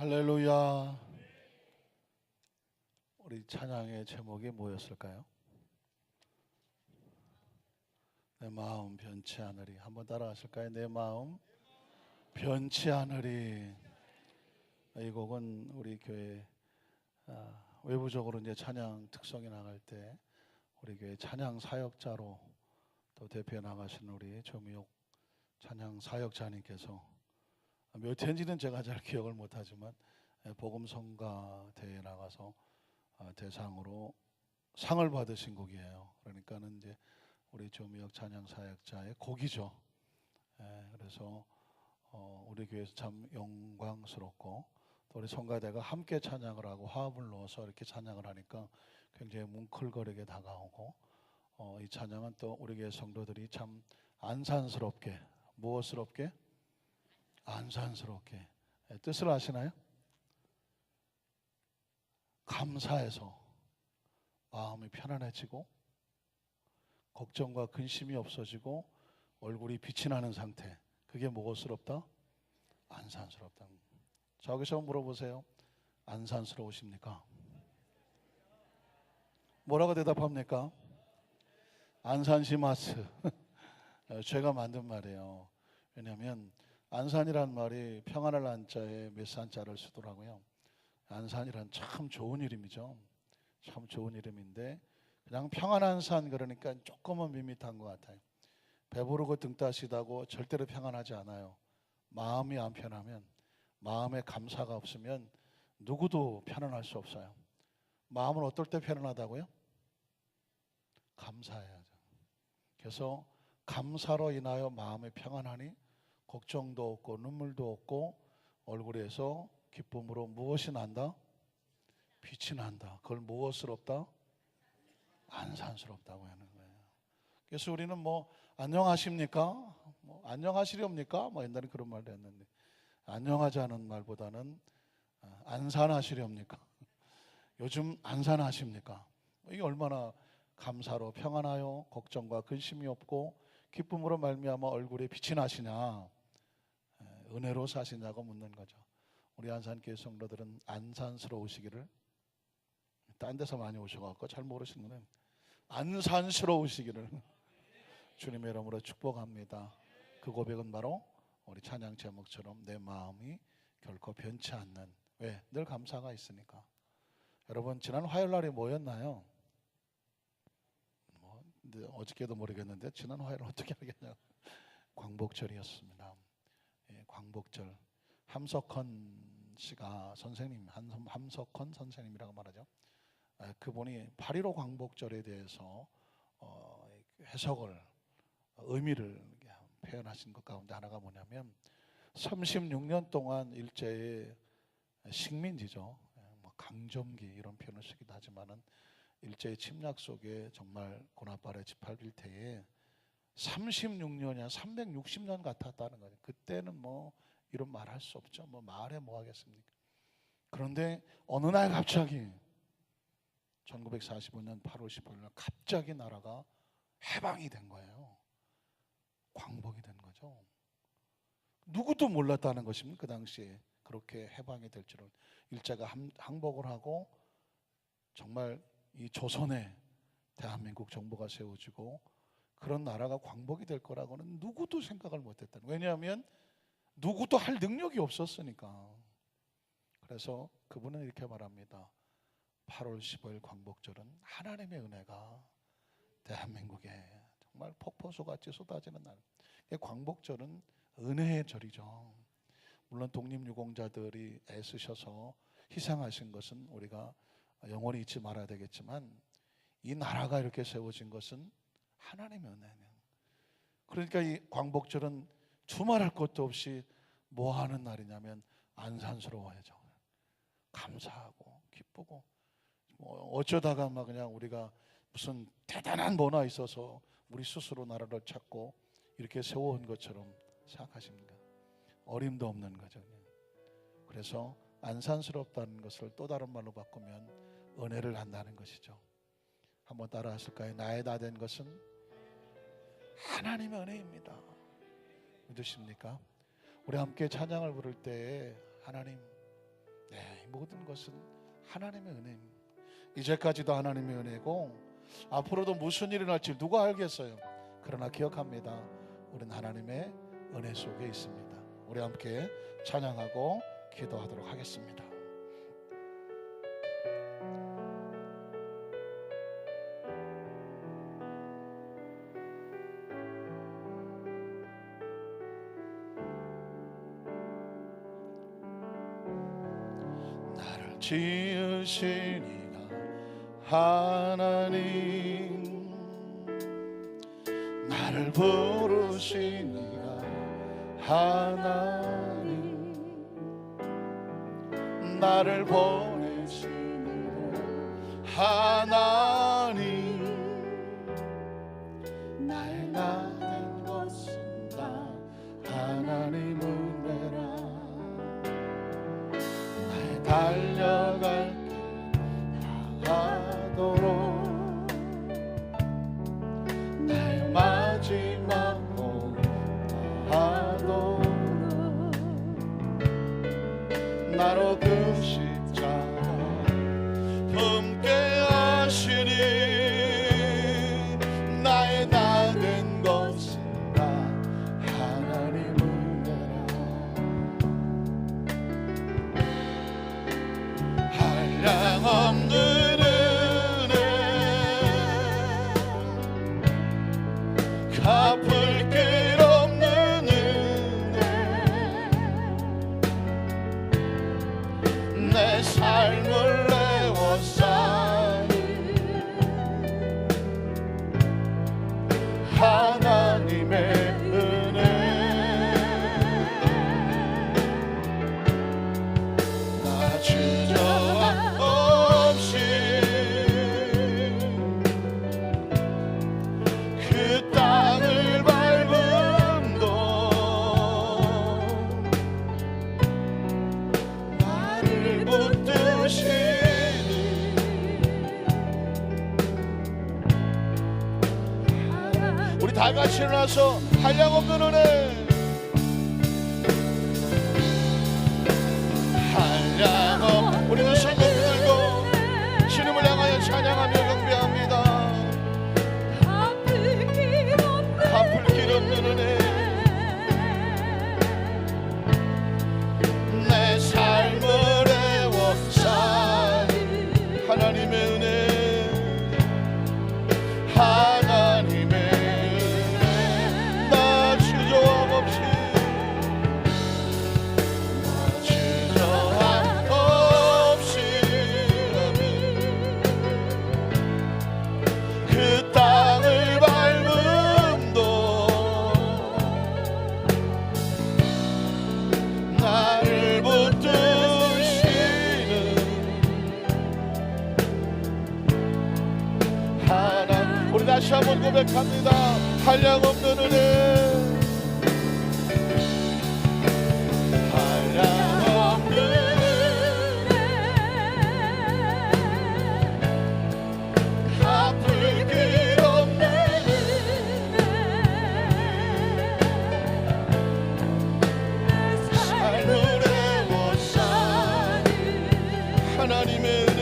할렐루야. 우리 찬양의 제목이 뭐였을까요? 내 마음 변치 않으리. 한번 따라하실까요? 내 마음 변치 않으리. 이 곡은 우리 교회 외부적으로 이제 찬양 특성이 나갈 때 우리 교회 찬양 사역자로 또 대표해 나가신 우리 조미옥 찬양 사역자님께서 몇 회인지는 제가 잘 기억을 못하지만 복음성가 대회에 나가서 대상으로 상을 받으신 곡이에요. 그러니까는 이제 우리 조미혁 찬양 사역자의 곡이죠. 그래서 우리 교회에서 참 영광스럽고 또 우리 성가대가 함께 찬양을 하고 화합을 넣어서 이렇게 찬양을 하니까 굉장히 뭉클거리게 다가오고 이 찬양은 또 우리 교회 성도들이 참 안산스럽게 무엇스럽게? 안산스럽게 뜻을 아시나요? 감사해서 마음이 편안해지고 걱정과 근심이 없어지고 얼굴이 빛이 나는 상태, 그게 무엇스럽다? 안산스럽다. 자, 여기서 물어보세요. 안산스러우십니까? 뭐라고 대답합니까? 안산시마스. 제가 만든 말이에요. 왜냐하면 안산이란 말이 평안할 안자에 몇산자를 쓰더라고요. 안산이란 참 좋은 이름이죠. 참 좋은 이름인데 그냥 평안한 산 그러니까 조금은 밋밋한 것 같아요. 배부르고 등 따시다고 절대로 평안하지 않아요. 마음이 안 편하면, 마음에 감사가 없으면 누구도 편안할 수 없어요. 마음은 어떨 때 편안하다고요? 감사해야죠. 그래서 감사로 인하여 마음이 평안하니 걱정도 없고 눈물도 없고 얼굴에서 기쁨으로 무엇이 난다? 빛이 난다. 그걸 무엇스럽다? 안산스럽다고 하는 거예요. 그래서 우리는 뭐 안녕하십니까? 뭐 안녕하시렵니까? 뭐 옛날에 그런 말도 했는데 안녕하자는 말보다는 안산하시렵니까? 요즘 안산하십니까? 이게 얼마나 감사로 평안하여 걱정과 근심이 없고 기쁨으로 말미암아 얼굴에 빛이 나시냐, 은혜로 사시냐고 묻는 거죠. 우리 안산교회 성도들은 안산스러우시기를, 딴 데서 많이 오셔갖고 잘 모르시는 분은 안산스러우시기를 주님의 이름으로 축복합니다. 그 고백은 바로 우리 찬양 제목처럼 내 마음이 결코 변치 않는, 왜? 늘 감사가 있으니까. 여러분 지난 화요일 날이 뭐였나요? 어저께도 모르겠는데 지난 화요일 어떻게 알겠냐고. 광복절이었습니다. 광복절. 함석헌 씨가 선생님, 함석헌 선생님이라고 말하죠. 그분이 8.15 광복절에 대해서 해석을, 의미를 표현하신 것 가운데 하나가 뭐냐면 36년 동안 일제의 식민지죠. 강점기 이런 표현을 쓰기도 하지만은 일제의 침략 속에 정말 고나발에 짓밟힐 때에 36년이야 360년 같았다는 거죠. 그때는 뭐 이런 말 할 수 없죠. 뭐 말해 뭐 하겠습니까? 그런데 어느 날 갑자기 1945년 8월 15일 날 갑자기 나라가 해방이 된 거예요. 광복이 된 거죠. 누구도 몰랐다는 것입니다. 그 당시에 그렇게 해방이 될 줄은. 일제가 항복을 하고 정말 이 조선에 대한민국 정부가 세워지고 그런 나라가 광복이 될 거라고는 누구도 생각을 못했다는 거예요. 왜냐하면 누구도 할 능력이 없었으니까. 그래서 그분은 이렇게 말합니다. 8월 15일 광복절은 하나님의 은혜가 대한민국에 정말 폭포수같이 쏟아지는 날. 광복절은 은혜의 절이죠. 물론 독립유공자들이 애쓰셔서 희생하신 것은 우리가 영원히 잊지 말아야 되겠지만 이 나라가 이렇게 세워진 것은 하나님의 은혜예요. 그러니까 이 광복절은 두말할 것도 없이 뭐 하는 날이냐면 안산스러워야죠. 감사하고 기쁘고 어쩌다가 막 그냥 우리가 무슨 대단한 뭐나 있어서 우리 스스로 나라를 찾고 이렇게 세워온 것처럼 생각하십니까? 어림도 없는 거죠. 그래서 안산스럽다는 것을 또 다른 말로 바꾸면 은혜를 한다는 것이죠. 한번 따라 하실까요? 나의 다 된 것은 하나님의 은혜입니다. 믿으십니까? 우리 함께 찬양을 부를 때 하나님 모든 것은 하나님의 은혜입니다. 이제까지도 하나님의 은혜고 앞으로도 무슨 일이 날지 누가 알겠어요. 그러나 기억합니다. 우리는 하나님의 은혜 속에 있습니다. 우리 함께 찬양하고 기도하도록 하겠습니다. 나를 지으신 이가 하나님, 나를 부르신 이가 하나님, 나를 보내신 이가 하나님, 나의 나된 것은 다 하나님 은혜라. 나의 달려갈 길 다하도록 나의 마지막 복 다하도록 나로 그 십자가 품게 하시니 나의 나된 것은 다 하나님 은혜라. 한량없는 은혜 갚을 길 없는 은혜 내 삶을 내워싸니 하나님의 은혜. 나 주저함 없이 그 땅을 밟음도 나를 붙드시니 우리 다 같이 일어나서 한량없는 은혜, 한량없는 우리 두 손 높이 들고 주님을 향하여 찬양하며 경배합니다. 갚을 길 없는 은혜 내 삶을 애워싸니 하나님의 은혜, 하나님의 은혜. 나 주저함 없이 주저함 없이 그 땅을 밟음도 나를 붙드시는 하나님. 우리 다시 한번 고백합니다. 한량없는 은혜, 한량없는 은혜 갚을 길 없는 삶을 애워싸니 하나님의 은혜.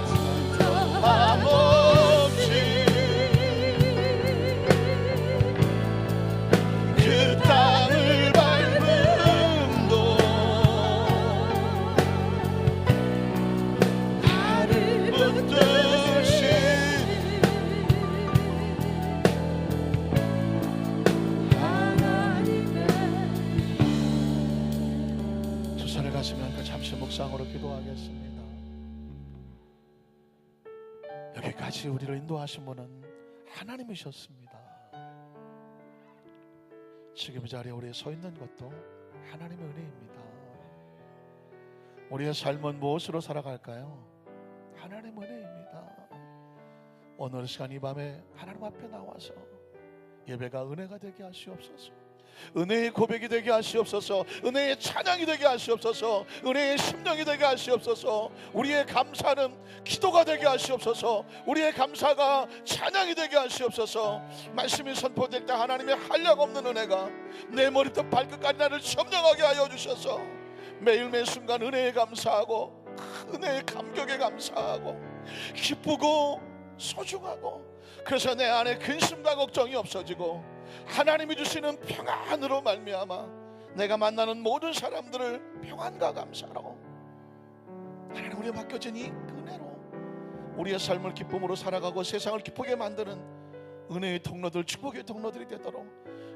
주저함 없이 그 땅을 밟음도 나를 붙드시니 두 손을 가슴에 얹고 잠시 묵상으로 기도하겠습니다. 여기까지 우리를 인도하신 분은 하나님이셨습니다. 지금 이 자리에 우리 서 있는 것도 하나님의 은혜입니다. 우리의 삶은 무엇으로 살아갈까요? 하나님의 은혜입니다. 오늘 시간 이 밤에 하나님 앞에 나와서 예배가 은혜가 되게 하시옵소서. 은혜의 고백이 되게 하시옵소서. 은혜의 찬양이 되게 하시옵소서. 은혜의 심령이 되게 하시옵소서. 우리의 감사는 기도가 되게 하시옵소서. 우리의 감사가 찬양이 되게 하시옵소서. 말씀이 선포될 때 하나님의 한량없는 은혜가 내 머리부터 발끝까지 나를 점령하게 하여 주셔서 매일 매 순간 은혜에 감사하고 은혜의 감격에 감사하고 기쁘고 소중하고, 그래서 내 안에 근심과 걱정이 없어지고 하나님이 주시는 평안으로 말미암아 내가 만나는 모든 사람들을 평안과 감사로 하나님 우리에 맡겨진 이 은혜로 우리의 삶을 기쁨으로 살아가고 세상을 기쁘게 만드는 은혜의 통로들, 축복의 통로들이 되도록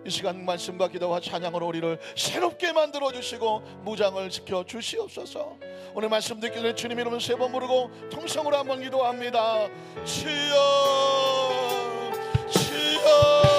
이 시간 말씀과 기도와 찬양으로 우리를 새롭게 만들어 주시고 무장을 지켜 주시옵소서. 오늘 말씀 듣기 전에 주님 이름을 3번 부르고 통성으로 한번 기도합니다. 주여 주여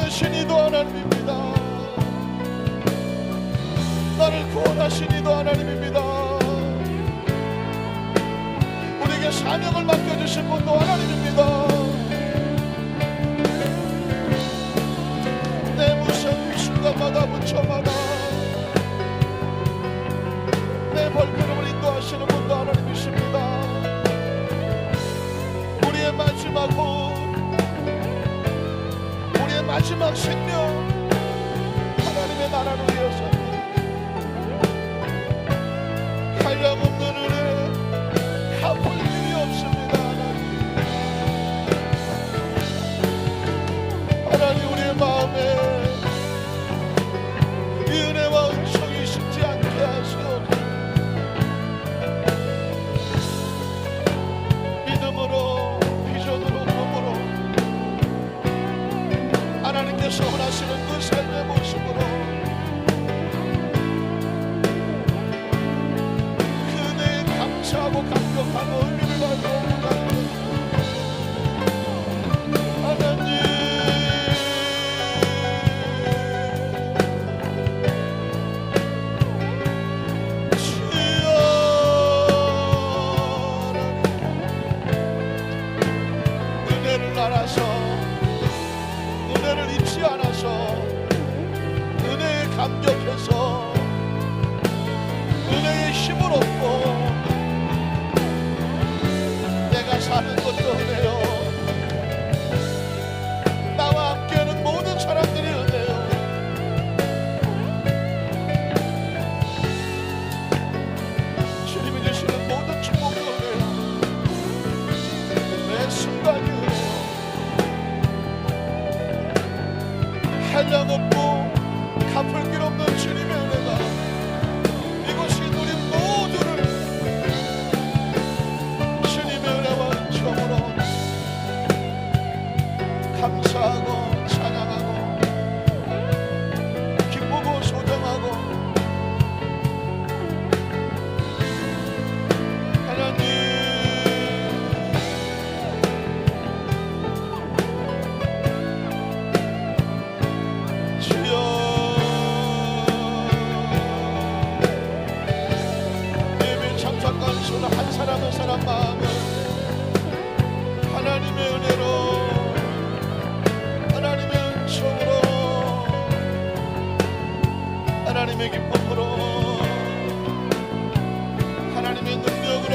신이도 하나님입니다. 나를 구원하신 이도 하나님입니다. 우리에게 사명을 맡겨주신 분도 하나님입니다. 내 무서운 순간마다 부처마다 내 발걸음을 인도하시는 분도 하나님이십니다. 우리의 마지막 호흡, 마지막 생명, 하나님의 나라를 위해서 한량없는 은혜 갚을 일이 없습니다. 하나님 우리의 마음에 이 은혜와 은총이 식지 않게 하시옵소서. 믿음으로 비전으로 꿈으로 하나님께서 원하시는 그 삶의 모습으로 그대의 감사하고 감격하고 의미를 가지고 하나님 주여 은혜를 알아서 은혜를 잊지 않아서 은혜에 감격해서 은혜의 힘을 얻고 내가 사는 것도 은혜요, 나와 함께하는 모든 사람들이 은혜요. 주님이 주시는 모든 축복도 은혜요, 매 순간이 은혜요. 한량없고 갚을 길 없는 주님의 은혜가 이곳이 우리 모두를 주님의 은혜와 은총으로 감사하고 찬양하고 기쁘고 소정하고 하나님 한 사람 한 사람 마음을 하나님의 은혜로 하나님의 은총으로 하나님의 기쁨으로 하나님의 능력으로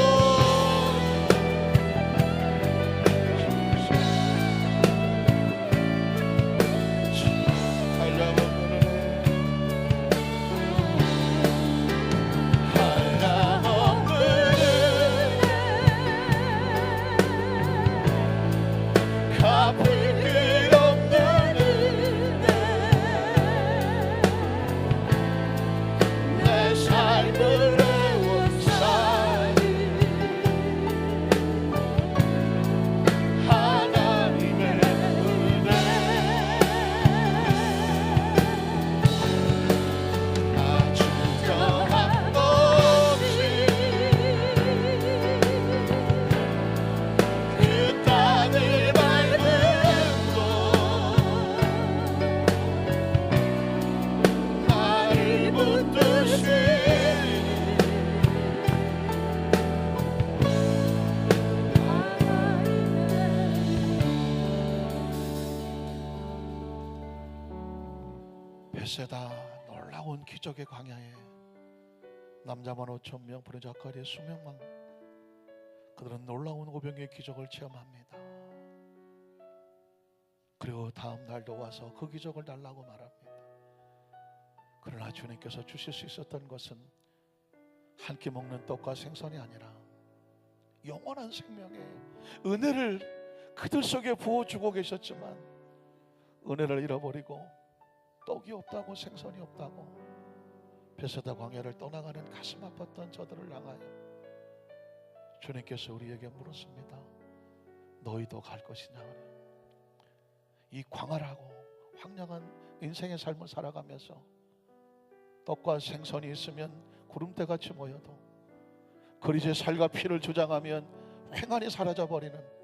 베세다 놀라운 기적의 광야에 남자만 5,000명, 부녀 자카리아 수명만, 그들은 놀라운 오병의 기적을 체험합니다. 그리고 다음 날도 와서 그 기적을 달라고 말합니다. 그러나 주님께서 주실 수 있었던 것은 한 끼 먹는 떡과 생선이 아니라 영원한 생명의 은혜를 그들 속에 부어주고 계셨지만, 은혜를 잃어버리고 떡이 없다고 생선이 없다고 베세다 광야를 떠나가는 가슴 아팠던 저들을 향하여 주님께서 우리에게 물었습니다. 너희도 갈 것이냐? 이 광활하고 황량한 인생의 삶을 살아가면서 떡과 생선이 있으면 구름대같이 모여도 그리스도의 살과 피를 주장하면 횡하니 사라져버리는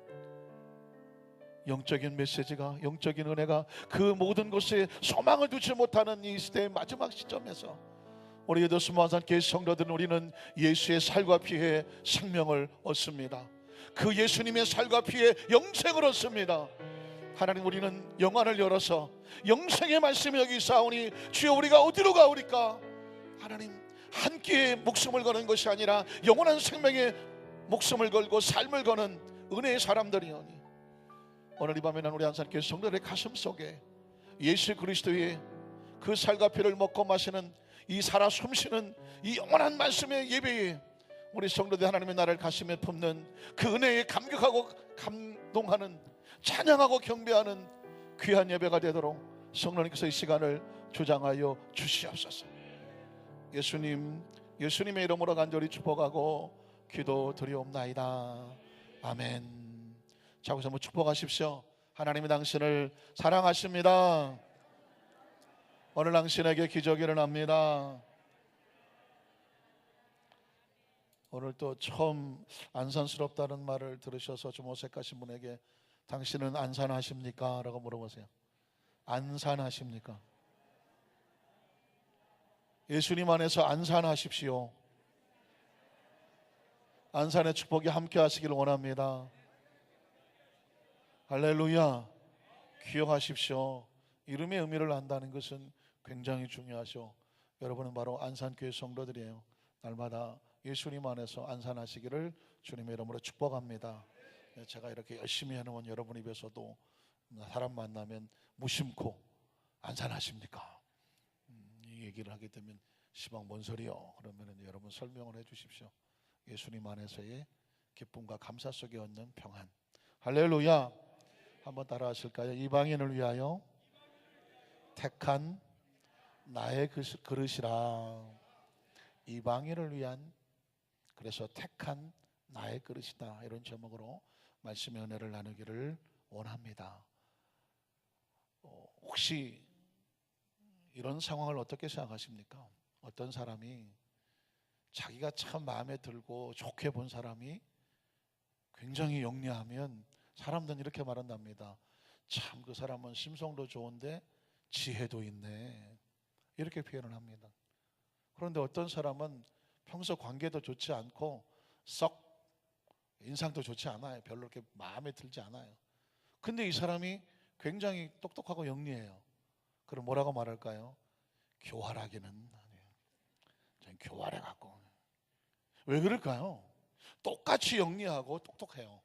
영적인 메시지가, 영적인 은혜가 그 모든 곳에 소망을 두지 못하는 이 시대의 마지막 시점에서 우리 여도스모한산교회 성도들은 우리는 예수의 살과 피에 생명을 얻습니다. 그 예수님의 살과 피에 영생을 얻습니다. 하나님, 우리는 영안을 열어서 영생의 말씀이 여기 있사오니 주여 우리가 어디로 가오리까? 하나님, 한 끼에 목숨을 거는 것이 아니라 영원한 생명에 목숨을 걸고 삶을 거는 은혜의 사람들이오니, 오늘 이 밤에 난 우리 한산교회 성도들의 가슴 속에 예수 그리스도의 그 살과 피를 먹고 마시는 이 살아 숨쉬는 이 영원한 말씀의 예배에 우리 성도들 하나님의 나라를 가슴에 품는 그 은혜에 감격하고 감동하는, 찬양하고 경배하는 귀한 예배가 되도록 성령님께서 이 시간을 주장하여 주시옵소서. 예수님의 이름으로 간절히 축복하고 기도드리옵나이다. 아멘. 자, 거기서 한번 축복하십시오. 하나님이 당신을 사랑하십니다. 오늘 당신에게 기적이 일어납니다. 오늘 또 처음 안산스럽다는 말을 들으셔서 좀 어색하신 분에게 당신은 안산하십니까? 라고 물어보세요. 안산하십니까? 예수님 안에서 안산하십시오. 안산의 축복이 함께 하시길 원합니다. 할렐루야. 기억하십시오. 이름의 의미를 안다는 것은 굉장히 중요하죠. 여러분은 바로 안산교회 성도들이에요. 날마다 예수님 안에서 안산하시기를 주님의 이름으로 축복합니다. 제가 이렇게 열심히 해놓은 여러분 입에서도 사람 만나면 무심코 안산하십니까? 이 얘기를 하게 되면 시방 뭔 소리요? 그러면 여러분 설명을 해 주십시오. 예수님 안에서의 기쁨과 감사 속에 얻는 평안. 할렐루야. 한번 따라 하실까요? 이방인을 위하여 택한 나의 그릇이라. 이방인을 위한, 그래서 택한 나의 그릇이다. 이런 제목으로 말씀의 은혜를 나누기를 원합니다. 혹시 이런 상황을 어떻게 생각하십니까? 어떤 사람이 자기가 참 마음에 들고 좋게 본 사람이 굉장히 영리하면 사람들은 이렇게 말한답니다. 참 그 사람은 심성도 좋은데 지혜도 있네. 이렇게 표현을 합니다. 그런데 어떤 사람은 평소 관계도 좋지 않고 썩 인상도 좋지 않아요. 별로 이렇게 마음에 들지 않아요. 근데 이 사람이 굉장히 똑똑하고 영리해요. 그럼 뭐라고 말할까요? 교활하기는 아니에요. 전 교활해갖고. 왜 그럴까요? 똑같이 영리하고 똑똑해요.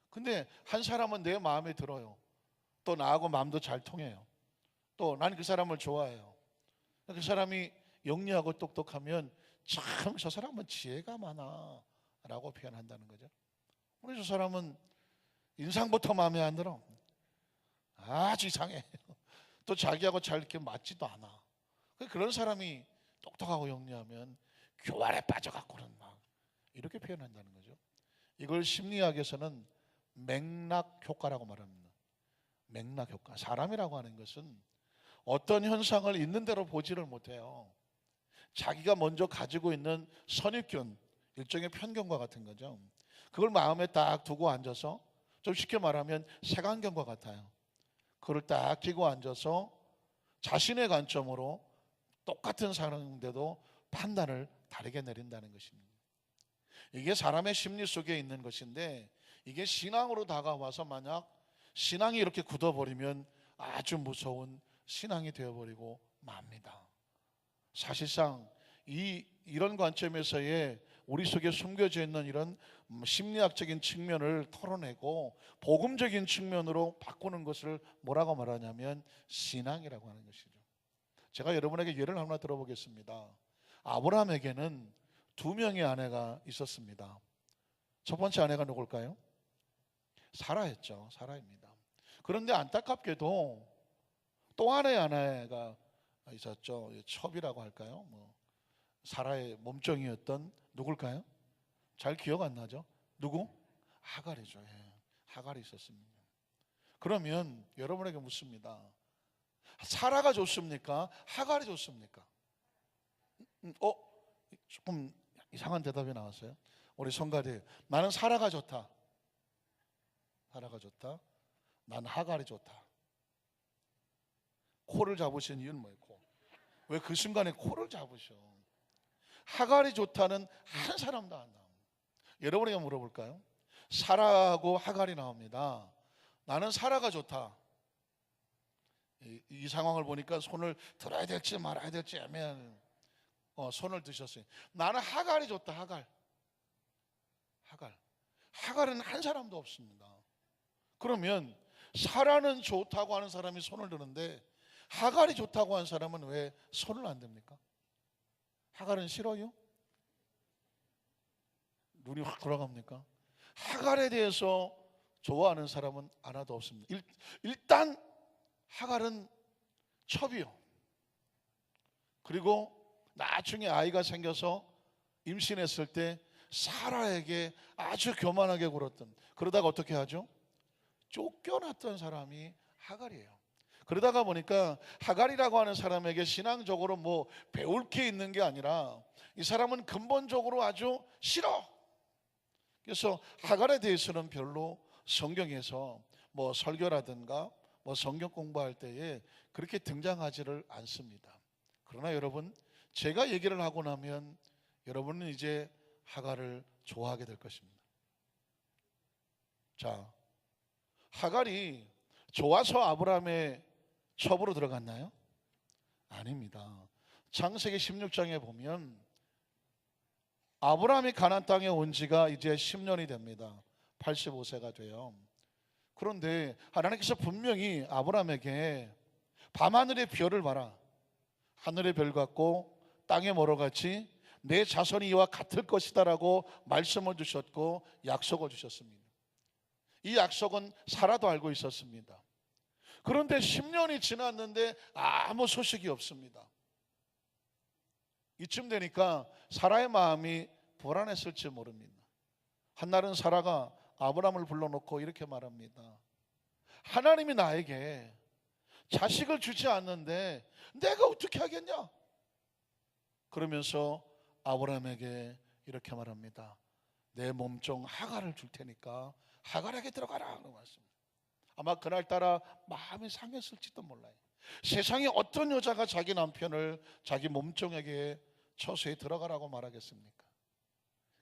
근데 한 사람은 내 마음에 들어요. 또 나하고 마음도 잘 통해요. 또 나는 그 사람을 좋아해요. 그 사람이 영리하고 똑똑하면 참 저 사람은 지혜가 많아 라고 표현한다는 거죠. 우리 저 사람은 인상부터 마음에 안 들어. 아주 이상해. 또 자기하고 잘 이렇게 맞지도 않아. 그런 사람이 똑똑하고 영리하면 교활에 빠져갖고는 막 이렇게 표현한다는 거죠. 이걸 심리학에서는 맥락 효과라고 말합니다. 맥락 효과. 사람이라고 하는 것은 어떤 현상을 있는 대로 보지를 못해요. 자기가 먼저 가지고 있는 선입견, 일종의 편견과 같은 거죠. 그걸 마음에 딱 두고 앉아서, 좀 쉽게 말하면 색안경과 같아요. 그걸 딱 끼고 앉아서 자신의 관점으로 똑같은 상황인데도 판단을 다르게 내린다는 것입니다. 이게 사람의 심리 속에 있는 것인데, 이게 신앙으로 다가와서 만약 신앙이 이렇게 굳어버리면 아주 무서운 신앙이 되어버리고 맙니다. 사실상 이런 관점에서의 우리 속에 숨겨져 있는 이런 심리학적인 측면을 털어내고 복음적인 측면으로 바꾸는 것을 뭐라고 말하냐면 신앙이라고 하는 것이죠. 제가 여러분에게 예를 하나 들어보겠습니다. 아브라함에게는 2명의 아내가 있었습니다. 첫 번째 아내가 누굴까요? 사라였죠. 사라입니다. 그런데 안타깝게도 또 하나의 아내가 있었죠. 첩이라고 할까요? 사라의 몸종이었던 누굴까요? 잘 기억 안 나죠? 누구? 하갈이죠. 예. 하갈이 있었습니다. 그러면 여러분에게 묻습니다. 사라가 좋습니까? 하갈이 좋습니까? 조금 이상한 대답이 나왔어요. 우리 성가대, 나는 사라가 좋다. 사라가 좋다. 난 하갈이 좋다. 코를 잡으신 이유는 뭐예요? 왜 그 순간에 코를 잡으셔? 하갈이 좋다는 한 사람도 안 나옵니다. 여러분에게 물어볼까요? 사라하고 하갈이 나옵니다. 나는 사라가 좋다. 이 상황을 보니까 손을 들어야 될지 말아야 될지 애매한 손을 드셨어요. 나는 하갈이 좋다. 하갈은 한 사람도 없습니다. 그러면 사라는 좋다고 하는 사람이 손을 드는데 하갈이 좋다고 하는 사람은 왜 손을 안 듭니까? 하갈은 싫어요? 눈이 확 돌아갑니까? 하갈에 대해서 좋아하는 사람은 하나도 없습니다. 일단 하갈은 첩이요. 그리고 나중에 아이가 생겨서 임신했을 때 사라에게 아주 교만하게 굴었던, 그러다가 어떻게 하죠? 쫓겨났던 사람이 하갈이에요. 그러다가 보니까 하갈이라고 하는 사람에게 신앙적으로 배울 게 있는 게 아니라 이 사람은 근본적으로 아주 싫어. 그래서 하갈에 대해서는 별로 성경에서 설교라든가 성경 공부할 때에 그렇게 등장하지를 않습니다. 그러나 여러분, 제가 얘기를 하고 나면 여러분은 이제 하갈을 좋아하게 될 것입니다. 자, 하갈이 좋아서 아브라함의 첩으로 들어갔나요? 아닙니다. 창세기 16장에 보면 아브라함이 가나안 땅에 온 지가 이제 10년이 됩니다. 85세가 돼요. 그런데 하나님께서 분명히 아브라함에게 밤하늘의 별을 봐라. 하늘의 별 같고 땅의 모로 같이 내 자손이 이와 같을 것이다 라고 말씀을 주셨고 약속을 주셨습니다. 이 약속은 사라도 알고 있었습니다. 그런데 10년이 지났는데 아무 소식이 없습니다. 이쯤 되니까 사라의 마음이 불안했을지 모릅니다. 한날은 사라가 아브라함을 불러놓고 이렇게 말합니다. 하나님이 나에게 자식을 주지 않는데 내가 어떻게 하겠냐? 그러면서 아브라함에게 이렇게 말합니다. 내 몸종 하갈을 줄 테니까 하갈에게 들어가라. 아마 그날따라 마음이 상했을지도 몰라요. 세상에 어떤 여자가 자기 남편을 자기 몸종에게 처소에 들어가라고 말하겠습니까?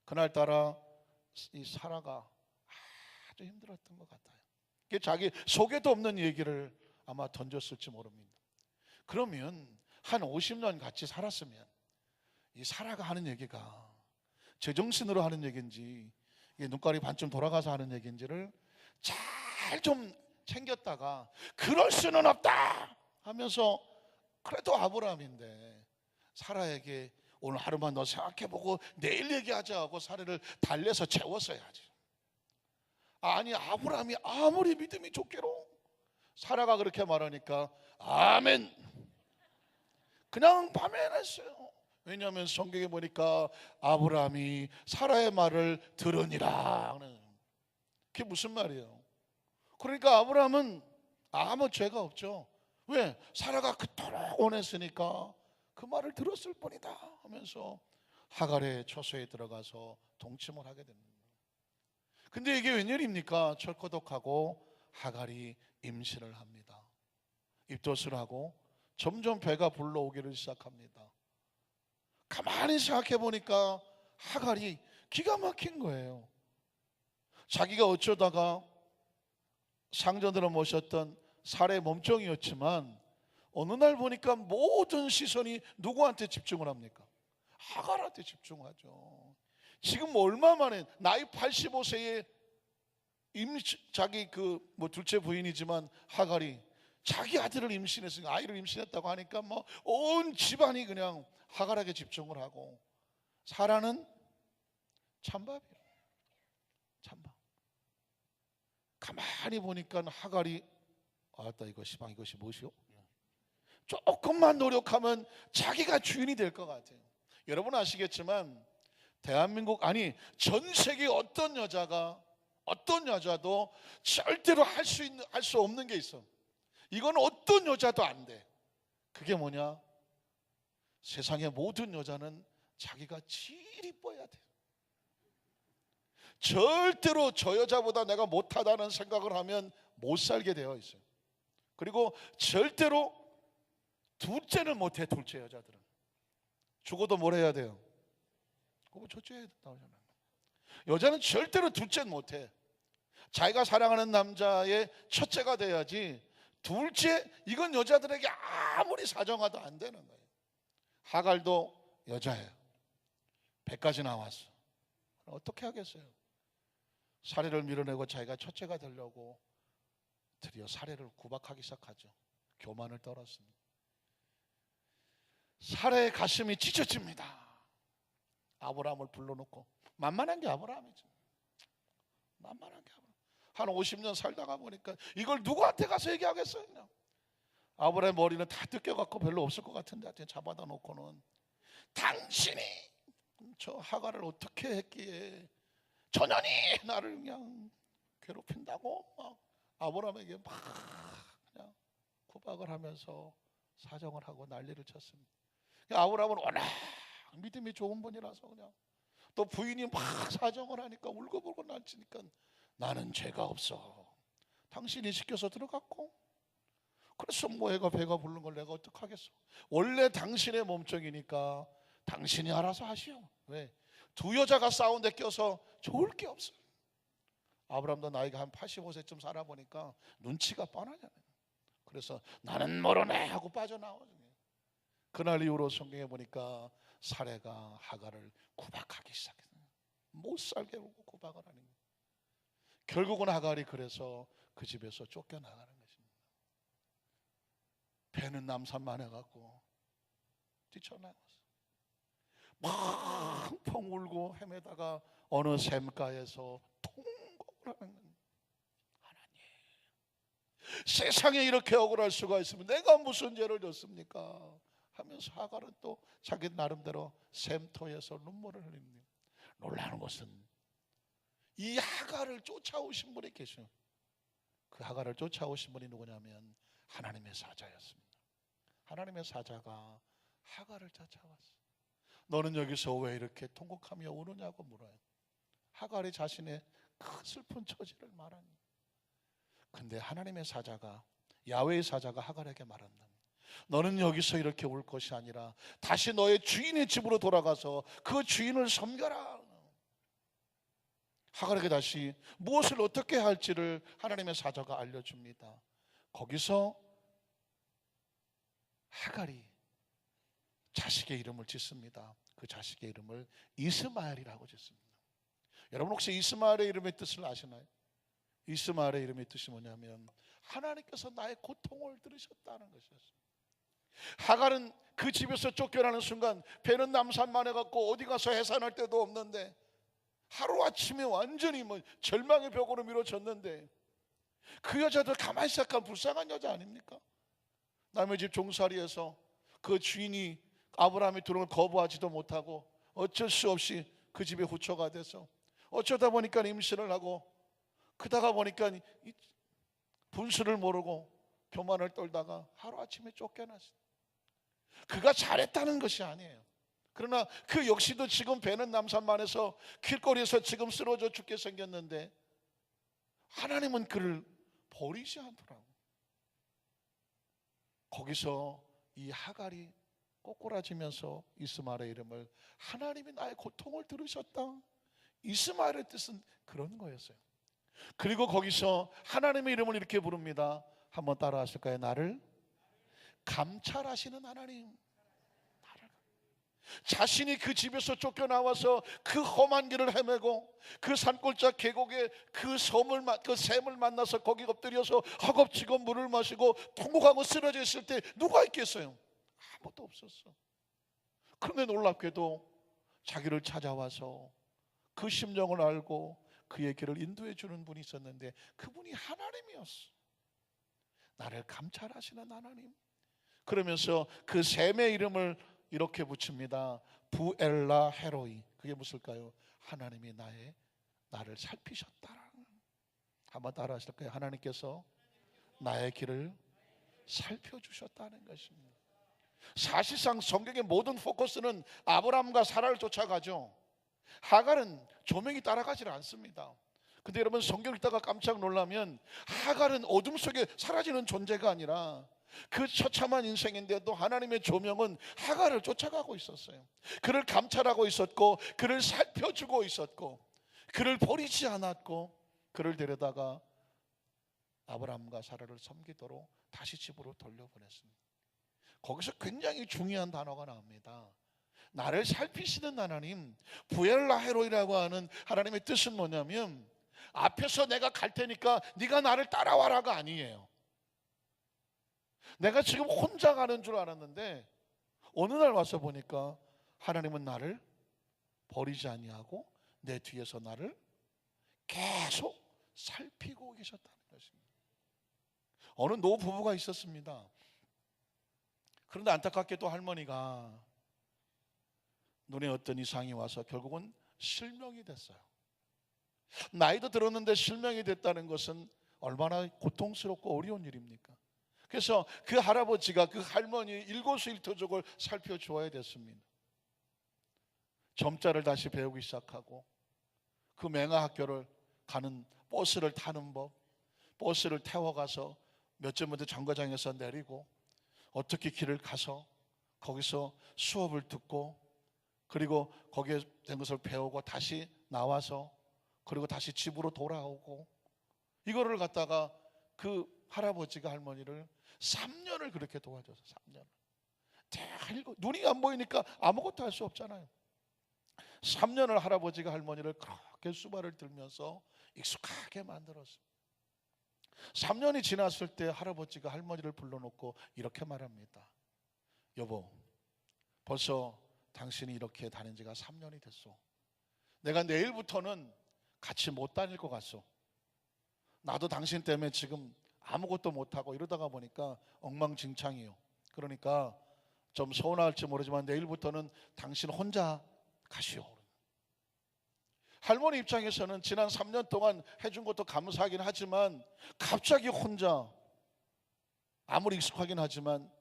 그날따라 이 사라가 아주 힘들었던 것 같아요. 자기 속에도 없는 얘기를 아마 던졌을지 모릅니다. 그러면 한 50년 같이 살았으면 이 사라가 하는 얘기가 제정신으로 하는 얘기인지 눈깔이 반쯤 돌아가서 하는 얘기인지를 잘 좀 챙겼다가 그럴 수는 없다 하면서 그래도 아브라함인데 사라에게 오늘 하루만 더 생각해보고 내일 얘기하자 하고 사례를 달래서 채웠어야지. 아니, 아브라함이 아무리 믿음이 좋게로 사라가 그렇게 말하니까 아멘 그냥 밤에냈어요. 왜냐하면 성경에 보니까 아브라함이 사라의 말을 들으니라. 그게 무슨 말이에요? 그러니까 아브라함은 아무 죄가 없죠. 왜? 사라가 그토록 원했으니까 그 말을 들었을 뿐이다 하면서 하갈의 처소에 들어가서 동침을 하게 됩니다. 근데 이게 웬일입니까? 철커덕하고 하갈이 임신을 합니다. 입덧을 하고 점점 배가 불러오기를 시작합니다. 가만히 생각해 보니까 하갈이 기가 막힌 거예요. 자기가 어쩌다가 상전으로 모셨던 사라의 몸종이었지만 어느 날 보니까 모든 시선이 누구한테 집중을 합니까? 하갈한테 집중하죠. 지금 얼마 만에 나이 85세에 자기 둘째 부인이지만 하갈이 자기 아들을 임신했으니까, 아이를 임신했다고 하니까 뭐 온 집안이 그냥 하갈에게 집중을 하고, 사라는 찬밥이에요. 찬밥. 가만히 보니까 하갈이 아따 이것이 무엇이요? 조금만 노력하면 자기가 주인이 될 것 같아요. 여러분 아시겠지만 대한민국, 아니 전 세계 어떤 여자도 절대로 할 수 없는 게 있어. 이건 어떤 여자도 안 돼. 그게 뭐냐? 세상의 모든 여자는 자기가 제일 이뻐야 돼. 절대로 저 여자보다 내가 못하다는 생각을 하면 못 살게 되어 있어요. 그리고 절대로 둘째는 못해. 둘째 여자들은 죽어도 뭘 해야 돼요? 그거 첫째 해야 된다잖아요. 여자는 절대로 둘째는 못해. 자기가 사랑하는 남자의 첫째가 돼야지, 둘째, 이건 여자들에게 아무리 사정하도 안 되는 거예요. 하갈도 여자예요. 100까지 나왔어. 어떻게 하겠어요? 사례를 밀어내고 자기가 첫째가 되려고 드디어 사례를 구박하기 시작하죠. 교만을 떨었습니다. 사례의 가슴이 찢어집니다. 아브라함을 불러놓고, 만만한 게 아브라함이죠. 만만한 게 아브라함. 한 50년 살다가 보니까 이걸 누구한테 가서 얘기하겠어요? 그냥 아브라함의 머리는 다 뜯겨갖고 별로 없을 것 같은데 하여튼 잡아다 놓고는, 당신이 저 하갈을 어떻게 했기에 전연히 나를 그냥 괴롭힌다고 막 아브라함에게 막 그냥 구박을 하면서 사정을 하고 난리를 쳤습니다. 아브라함은 워낙 믿음이 좋은 분이라서 그냥, 또 부인이 막 사정을 하니까 울고불고 난치니까, 나는 죄가 없어. 당신이 시켜서 들어갔고, 그래서 뭐 애가 배가 부른 걸 내가 어떡하겠어. 원래 당신의 몸종이니까 당신이 알아서 하시오. 왜? 두 여자가 싸운 데 껴서 좋을 게 없어요. 아브라함도 나이가 한 85세쯤 살아보니까 눈치가 뻔하잖아요. 그래서 나는 모르네 하고 빠져나오죠. 그날 이후로 성경에 보니까 사례가 하갈을 구박하기 시작했어요. 못 살게 하고 구박을 하는 거예요. 결국은 하갈이 그래서 그 집에서 쫓겨나가는 것입니다. 배는 남산만 해갖고 뛰쳐나갔어. 펑펑 울고 헤매다가 어느 샘가에서 통곡을 하는 거예요. 하나님, 세상에 이렇게 억울할 수가 있으면 내가 무슨 죄를 졌습니까? 하면서 하갈은 또 자기 나름대로 샘터에서 눈물을 흘립니다. 놀라운 것은 이 하갈을 쫓아오신 분이 계셔요. 그 하갈을 쫓아오신 분이 누구냐면 하나님의 사자였습니다. 하나님의 사자가 하갈을 쫓아왔어요. 너는 여기서 왜 이렇게 통곡하며 우느냐고 물어요. 하갈이 자신의 큰 슬픈 처지를 말합니다. 근데 하나님의 사자가, 야훼의 사자가 하갈에게 말한다. 너는 여기서 이렇게 울 것이 아니라 다시 너의 주인의 집으로 돌아가서 그 주인을 섬겨라. 하갈에게 다시 무엇을 어떻게 할지를 하나님의 사자가 알려줍니다. 거기서 하갈이 자식의 이름을 짓습니다. 그 자식의 이름을 이스마엘이라고 짓습니다. 여러분 혹시 이스마엘의 이름의 뜻을 아시나요? 이스마엘의 이름의 뜻이 뭐냐면 하나님께서 나의 고통을 들으셨다는 것이었어요. 하갈은 그 집에서 쫓겨나는 순간 배는 남산만 해갖고 어디 가서 해산할 데도 없는데, 하루아침에 완전히 절망의 벽으로 밀어졌는데, 그 여자도 가만히 생각하면 불쌍한 여자 아닙니까? 남의 집 종살이에서 그 주인이 아브라함이 들어오는 걸 거부하지도 못하고 어쩔 수 없이 그 집에 후처가 돼서 어쩌다 보니까 임신을 하고, 그러다가 보니까 분수를 모르고 교만을 떨다가 하루아침에 쫓겨났어요. 그가 잘했다는 것이 아니에요. 그러나 그 역시도 지금 배는 남산만해서 길거리에서 지금 쓰러져 죽게 생겼는데 하나님은 그를 버리지 않더라고. 거기서 이 하갈이 꼬꾸라지면서 이스마엘의 이름을, 하나님이 나의 고통을 들으셨다, 이스마엘의 뜻은 그런 거였어요. 그리고 거기서 하나님의 이름을 이렇게 부릅니다. 한번 따라 하실까요? 나를 감찰하시는 하나님. 자신이 그 집에서 쫓겨나와서 그 험한 길을 헤매고 그 산골짜 계곡에 그 샘을 만나서 거기 엎드려서 허겁지겁 물을 마시고 통곡하고 쓰러져 있을 때 누가 있겠어요? 아무도 없었어. 그런데 놀랍게도 자기를 찾아와서 그 심령을 알고 그의 길을 인도해 주는 분이 있었는데 그분이 하나님이었어. 나를 감찰하시는 하나님. 그러면서 그 샘의 이름을 이렇게 붙입니다. 부엘라 헤로이. 그게 무엇일까요? 하나님이 나를 살피셨다라는. 한번 따라 하실까요? 하나님께서 나의 길을 살펴주셨다는 것입니다. 사실상 성경의 모든 포커스는 아브라함과 사라를 쫓아가죠. 하갈은 조명이 따라가지 않습니다. 근데 여러분 성경 읽다가 깜짝 놀라면 하갈은 어둠 속에 사라지는 존재가 아니라 그 처참한 인생인데도 하나님의 조명은 하갈을 쫓아가고 있었어요. 그를 감찰하고 있었고 그를 살펴주고 있었고 그를 버리지 않았고 그를 데려다가 아브라함과 사라를 섬기도록 다시 집으로 돌려보냈습니다. 거기서 굉장히 중요한 단어가 나옵니다. 나를 살피시는 하나님. 부엘라 헤로이라고 하는 하나님의 뜻은 뭐냐면 앞에서 내가 갈 테니까 네가 나를 따라와라가 아니에요. 내가 지금 혼자 가는 줄 알았는데 어느 날 와서 보니까 하나님은 나를 버리지 아니하고 내 뒤에서 나를 계속 살피고 계셨다는 것입니다. 어느 노부부가 있었습니다. 그런데 안타깝게도 할머니가 눈에 어떤 이상이 와서 결국은 실명이 됐어요. 나이도 들었는데 실명이 됐다는 것은 얼마나 고통스럽고 어려운 일입니까? 그래서 그 할아버지가 그 할머니 일거수일투족을 살펴주어야 됐습니다. 점자를 다시 배우기 시작하고 그 맹아학교를 가는 버스를 타는 법, 버스를 태워가서 몇 점부터 정거장에서 내리고 어떻게 길을 가서 거기서 수업을 듣고 그리고 거기에 된 것을 배우고 다시 나와서 그리고 다시 집으로 돌아오고 이거를 갖다가 그 할아버지가 할머니를 3년을 그렇게 도와줘서 3년을 눈이 안 보이니까 아무것도 할 수 없잖아요. 3년을 할아버지가 할머니를 그렇게 수발을 들면서 익숙하게 만들었어요. 3년이 지났을 때 할아버지가 할머니를 불러놓고 이렇게 말합니다. 여보, 벌써 당신이 이렇게 다닌 지가 3년이 됐어. 내가 내일부터는 같이 못 다닐 것 같소. 나도 당신 때문에 지금 아무것도 못하고 이러다가 보니까 엉망진창이에요. 그러니까 좀 서운할지 모르지만 내일부터는 당신 혼자 가시오. 할머니 입장에서는 지난 3년 동안 해준 것도 감사하긴 하지만 갑자기 혼자 아무리 익숙하긴 하지만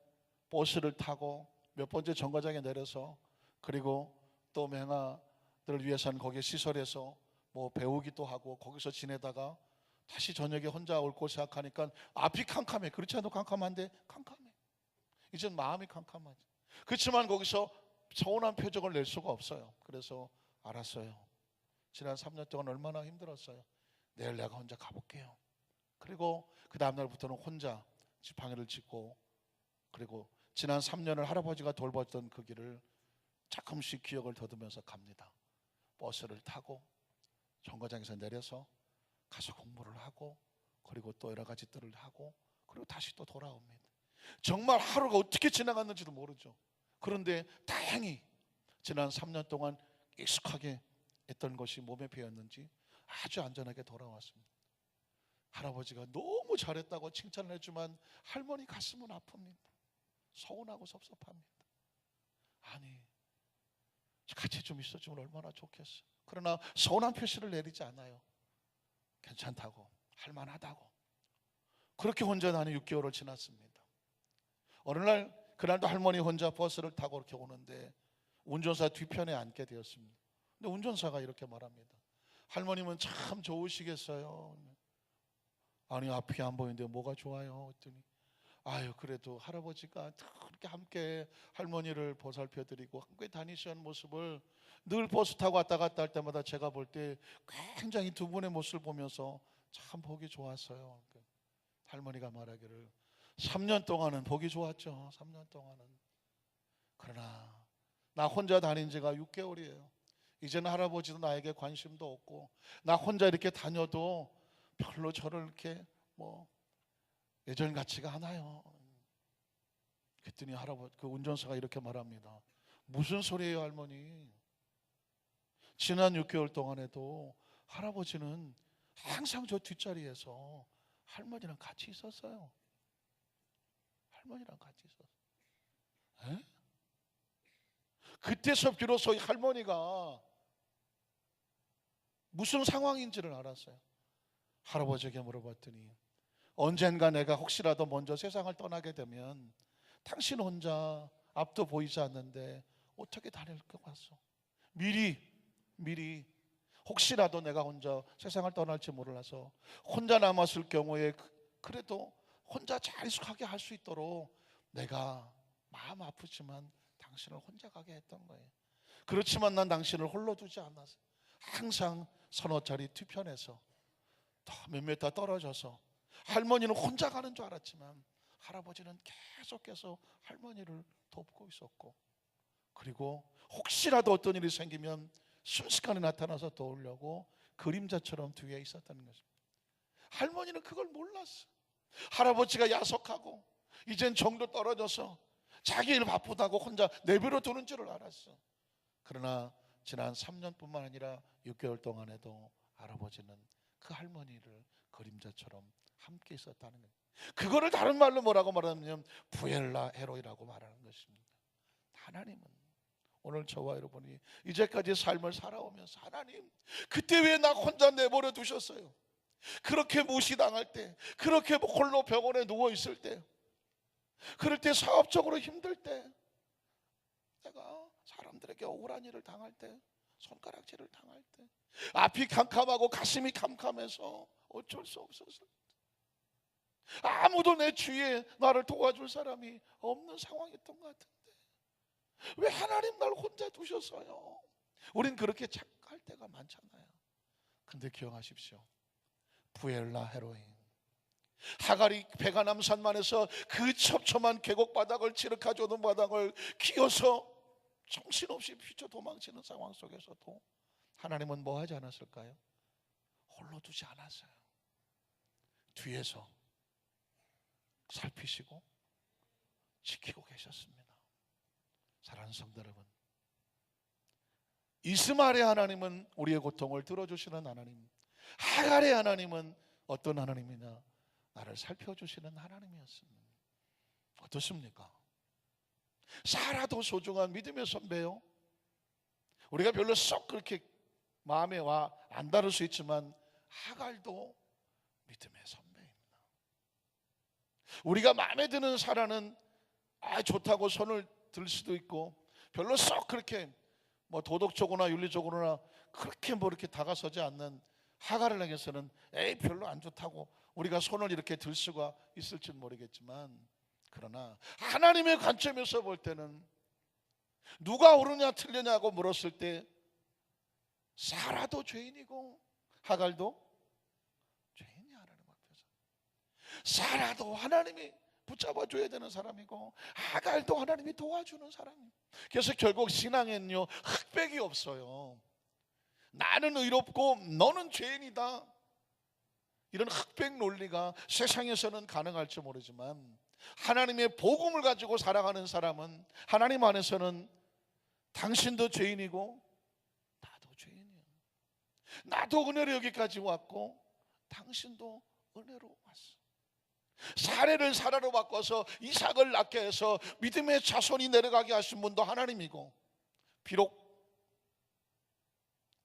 버스를 타고 몇 번째 정거장에 내려서 그리고 또 맹아들을 위해서는 거기에 시설에서 뭐 배우기도 하고 거기서 지내다가 다시 저녁에 혼자 올 걸 생각하니까 앞이 캄캄해. 그렇지 않아도 캄캄한데 캄캄해. 이젠 마음이 캄캄하지. 그렇지만 거기서 서운한 표정을 낼 수가 없어요. 그래서 알았어요. 지난 3년 동안 얼마나 힘들었어요. 내일 내가 혼자 가볼게요. 그리고 그 다음날부터는 혼자 지팡이를 짚고 그리고 지난 3년을 할아버지가 돌봤던 그 길을 조금씩 기억을 더듬으면서 갑니다. 버스를 타고 정거장에서 내려서 가서 공부를 하고 그리고 또 여러 가지 들을 하고 그리고 다시 또 돌아옵니다. 정말 하루가 어떻게 지나갔는지도 모르죠. 그런데 다행히 지난 3년 동안 익숙하게 했던 것이 몸에 배었는지 아주 안전하게 돌아왔습니다. 할아버지가 너무 잘했다고 칭찬을 해주면 할머니 가슴은 아픕니다. 서운하고 섭섭합니다. 아니 같이 좀 있어주면 얼마나 좋겠어. 그러나 서운한 표시를 내리지 않아요. 괜찮다고 할만하다고. 그렇게 혼자 나는 6개월을 지났습니다. 어느 날 그날도 할머니 혼자 버스를 타고 이렇게 오는데 운전사 뒤편에 앉게 되었습니다. 근데 운전사가 이렇게 말합니다. 할머님은 참 좋으시겠어요. 아니 앞이 안 보이는데 뭐가 좋아요? 했더니 아유 그래도 할아버지가 그렇게 함께 할머니를 보살펴 드리고 함께 다니시는 모습을 늘 버스 타고 왔다 갔다 할 때마다 제가 볼 때 굉장히 두 분의 모습을 보면서 참 보기 좋았어요. 할머니가 말하기를 3년 동안은 보기 좋았죠. 3년 동안은. 그러나 나 혼자 다닌 지가 6개월이에요. 이제는 할아버지도 나에게 관심도 없고 나 혼자 이렇게 다녀도 별로 저를 이렇게 뭐 예전 같지가 않아요. 그랬더니 할아버지 그 운전사가 이렇게 말합니다. 무슨 소리예요, 할머니? 지난 6개월 동안에도 할아버지는 항상 저 뒷자리에서 할머니랑 같이 있었어요. 할머니랑 같이 있었어요. 에? 그때서 비로소 할머니가 무슨 상황인지를 알았어요. 할아버지에게 물어봤더니 언젠가 내가 혹시라도 먼저 세상을 떠나게 되면 당신 혼자 앞도 보이지 않는데 어떻게 다닐 것 같소? 미리 혹시라도 내가 혼자 세상을 떠날지 몰라서 혼자 남았을 경우에 그래도 혼자 잘 익숙하게 할 수 있도록 내가 마음 아프지만 당신을 혼자 가게 했던 거예요. 그렇지만 난 당신을 홀로 두지 않았어. 항상 서너 자리 뒤편에서 더 몇 미터 떨어져서 할머니는 혼자 가는 줄 알았지만 할아버지는 계속해서 할머니를 돕고 있었고, 그리고 혹시라도 어떤 일이 생기면 순식간에 나타나서 도우려고 그림자처럼 뒤에 있었다는 것입니다. 할머니는 그걸 몰랐어. 할아버지가 야속하고 이젠 정도 떨어져서 자기 일 바쁘다고 혼자 내버려 두는 줄을 알았어. 그러나 지난 3년뿐만 아니라 6개월 동안에도 할아버지는 그 할머니를 그림자처럼 함께 있었다는 거예요. 그거를 다른 말로 뭐라고 말하냐면 부엘라 헤로이라고 말하는 것입니다. 하나님은 오늘 저와 여러분이 이제까지 삶을 살아오면서 하나님 그때 왜 나 혼자 내버려 두셨어요? 그렇게 무시당할 때, 그렇게 홀로 병원에 누워있을 때, 그럴 때 사업적으로 힘들 때, 내가 사람들에게 억울한 일을 당할 때, 손가락질을 당할 때, 앞이 캄캄하고 가슴이 캄캄해서 어쩔 수 없었을 때, 아무도 내 주위에 나를 도와줄 사람이 없는 상황이었던 것 같은데 왜 하나님 날 혼자 두셨어요? 우린 그렇게 착할 때가 많잖아요. 근데 기억하십시오. 부엘라 헤로인 하갈이 배가 남산만에서 그 첩첩한 계곡 바닥을 지르카조는 바닥을 기어서 정신없이 휘쳐 도망치는 상황 속에서도 하나님은 뭐 하지 않았을까요? 홀로 두지 않았어요. 뒤에서 살피시고 지키고 계셨습니다. 사랑하는 성도 여러분, 이스마엘의 하나님은 우리의 고통을 들어주시는 하나님, 하갈의 하나님은 어떤 하나님이냐? 나를 살펴주시는 하나님이었습니다. 어떻습니까? 사라도 소중한 믿음의 선배요. 우리가 별로 썩 그렇게 마음에 와 안 다룰 수 있지만 하갈도 믿음의 선배입니다. 우리가 마음에 드는 사람은 좋다고 손을 들 수도 있고 별로 썩 그렇게 뭐 도덕적으로나 윤리적으로나 그렇게 뭐 이렇게 다가서지 않는 하갈을 향해서는 별로 안 좋다고 우리가 손을 이렇게 들 수가 있을지 모르겠지만, 그러나 하나님의 관점에서 볼 때는 누가 옳으냐 틀리냐고 물었을 때 사라도 죄인이고 하갈도 죄인이 하나님 앞에서. 사라도 하나님이 붙잡아줘야 되는 사람이고 하갈도 하나님이 도와주는 사람이에요. 그래서 결국 신앙에는요 흑백이 없어요. 나는 의롭고 너는 죄인이다, 이런 흑백 논리가 세상에서는 가능할지 모르지만 하나님의 복음을 가지고 살아가는 사람은 하나님 안에서는 당신도 죄인이고 나도 죄인이에요. 나도 은혜로 여기까지 왔고 당신도 은혜로 왔어. 사례를 사라로 바꿔서 이삭을 낳게 해서 믿음의 자손이 내려가게 하신 분도 하나님이고, 비록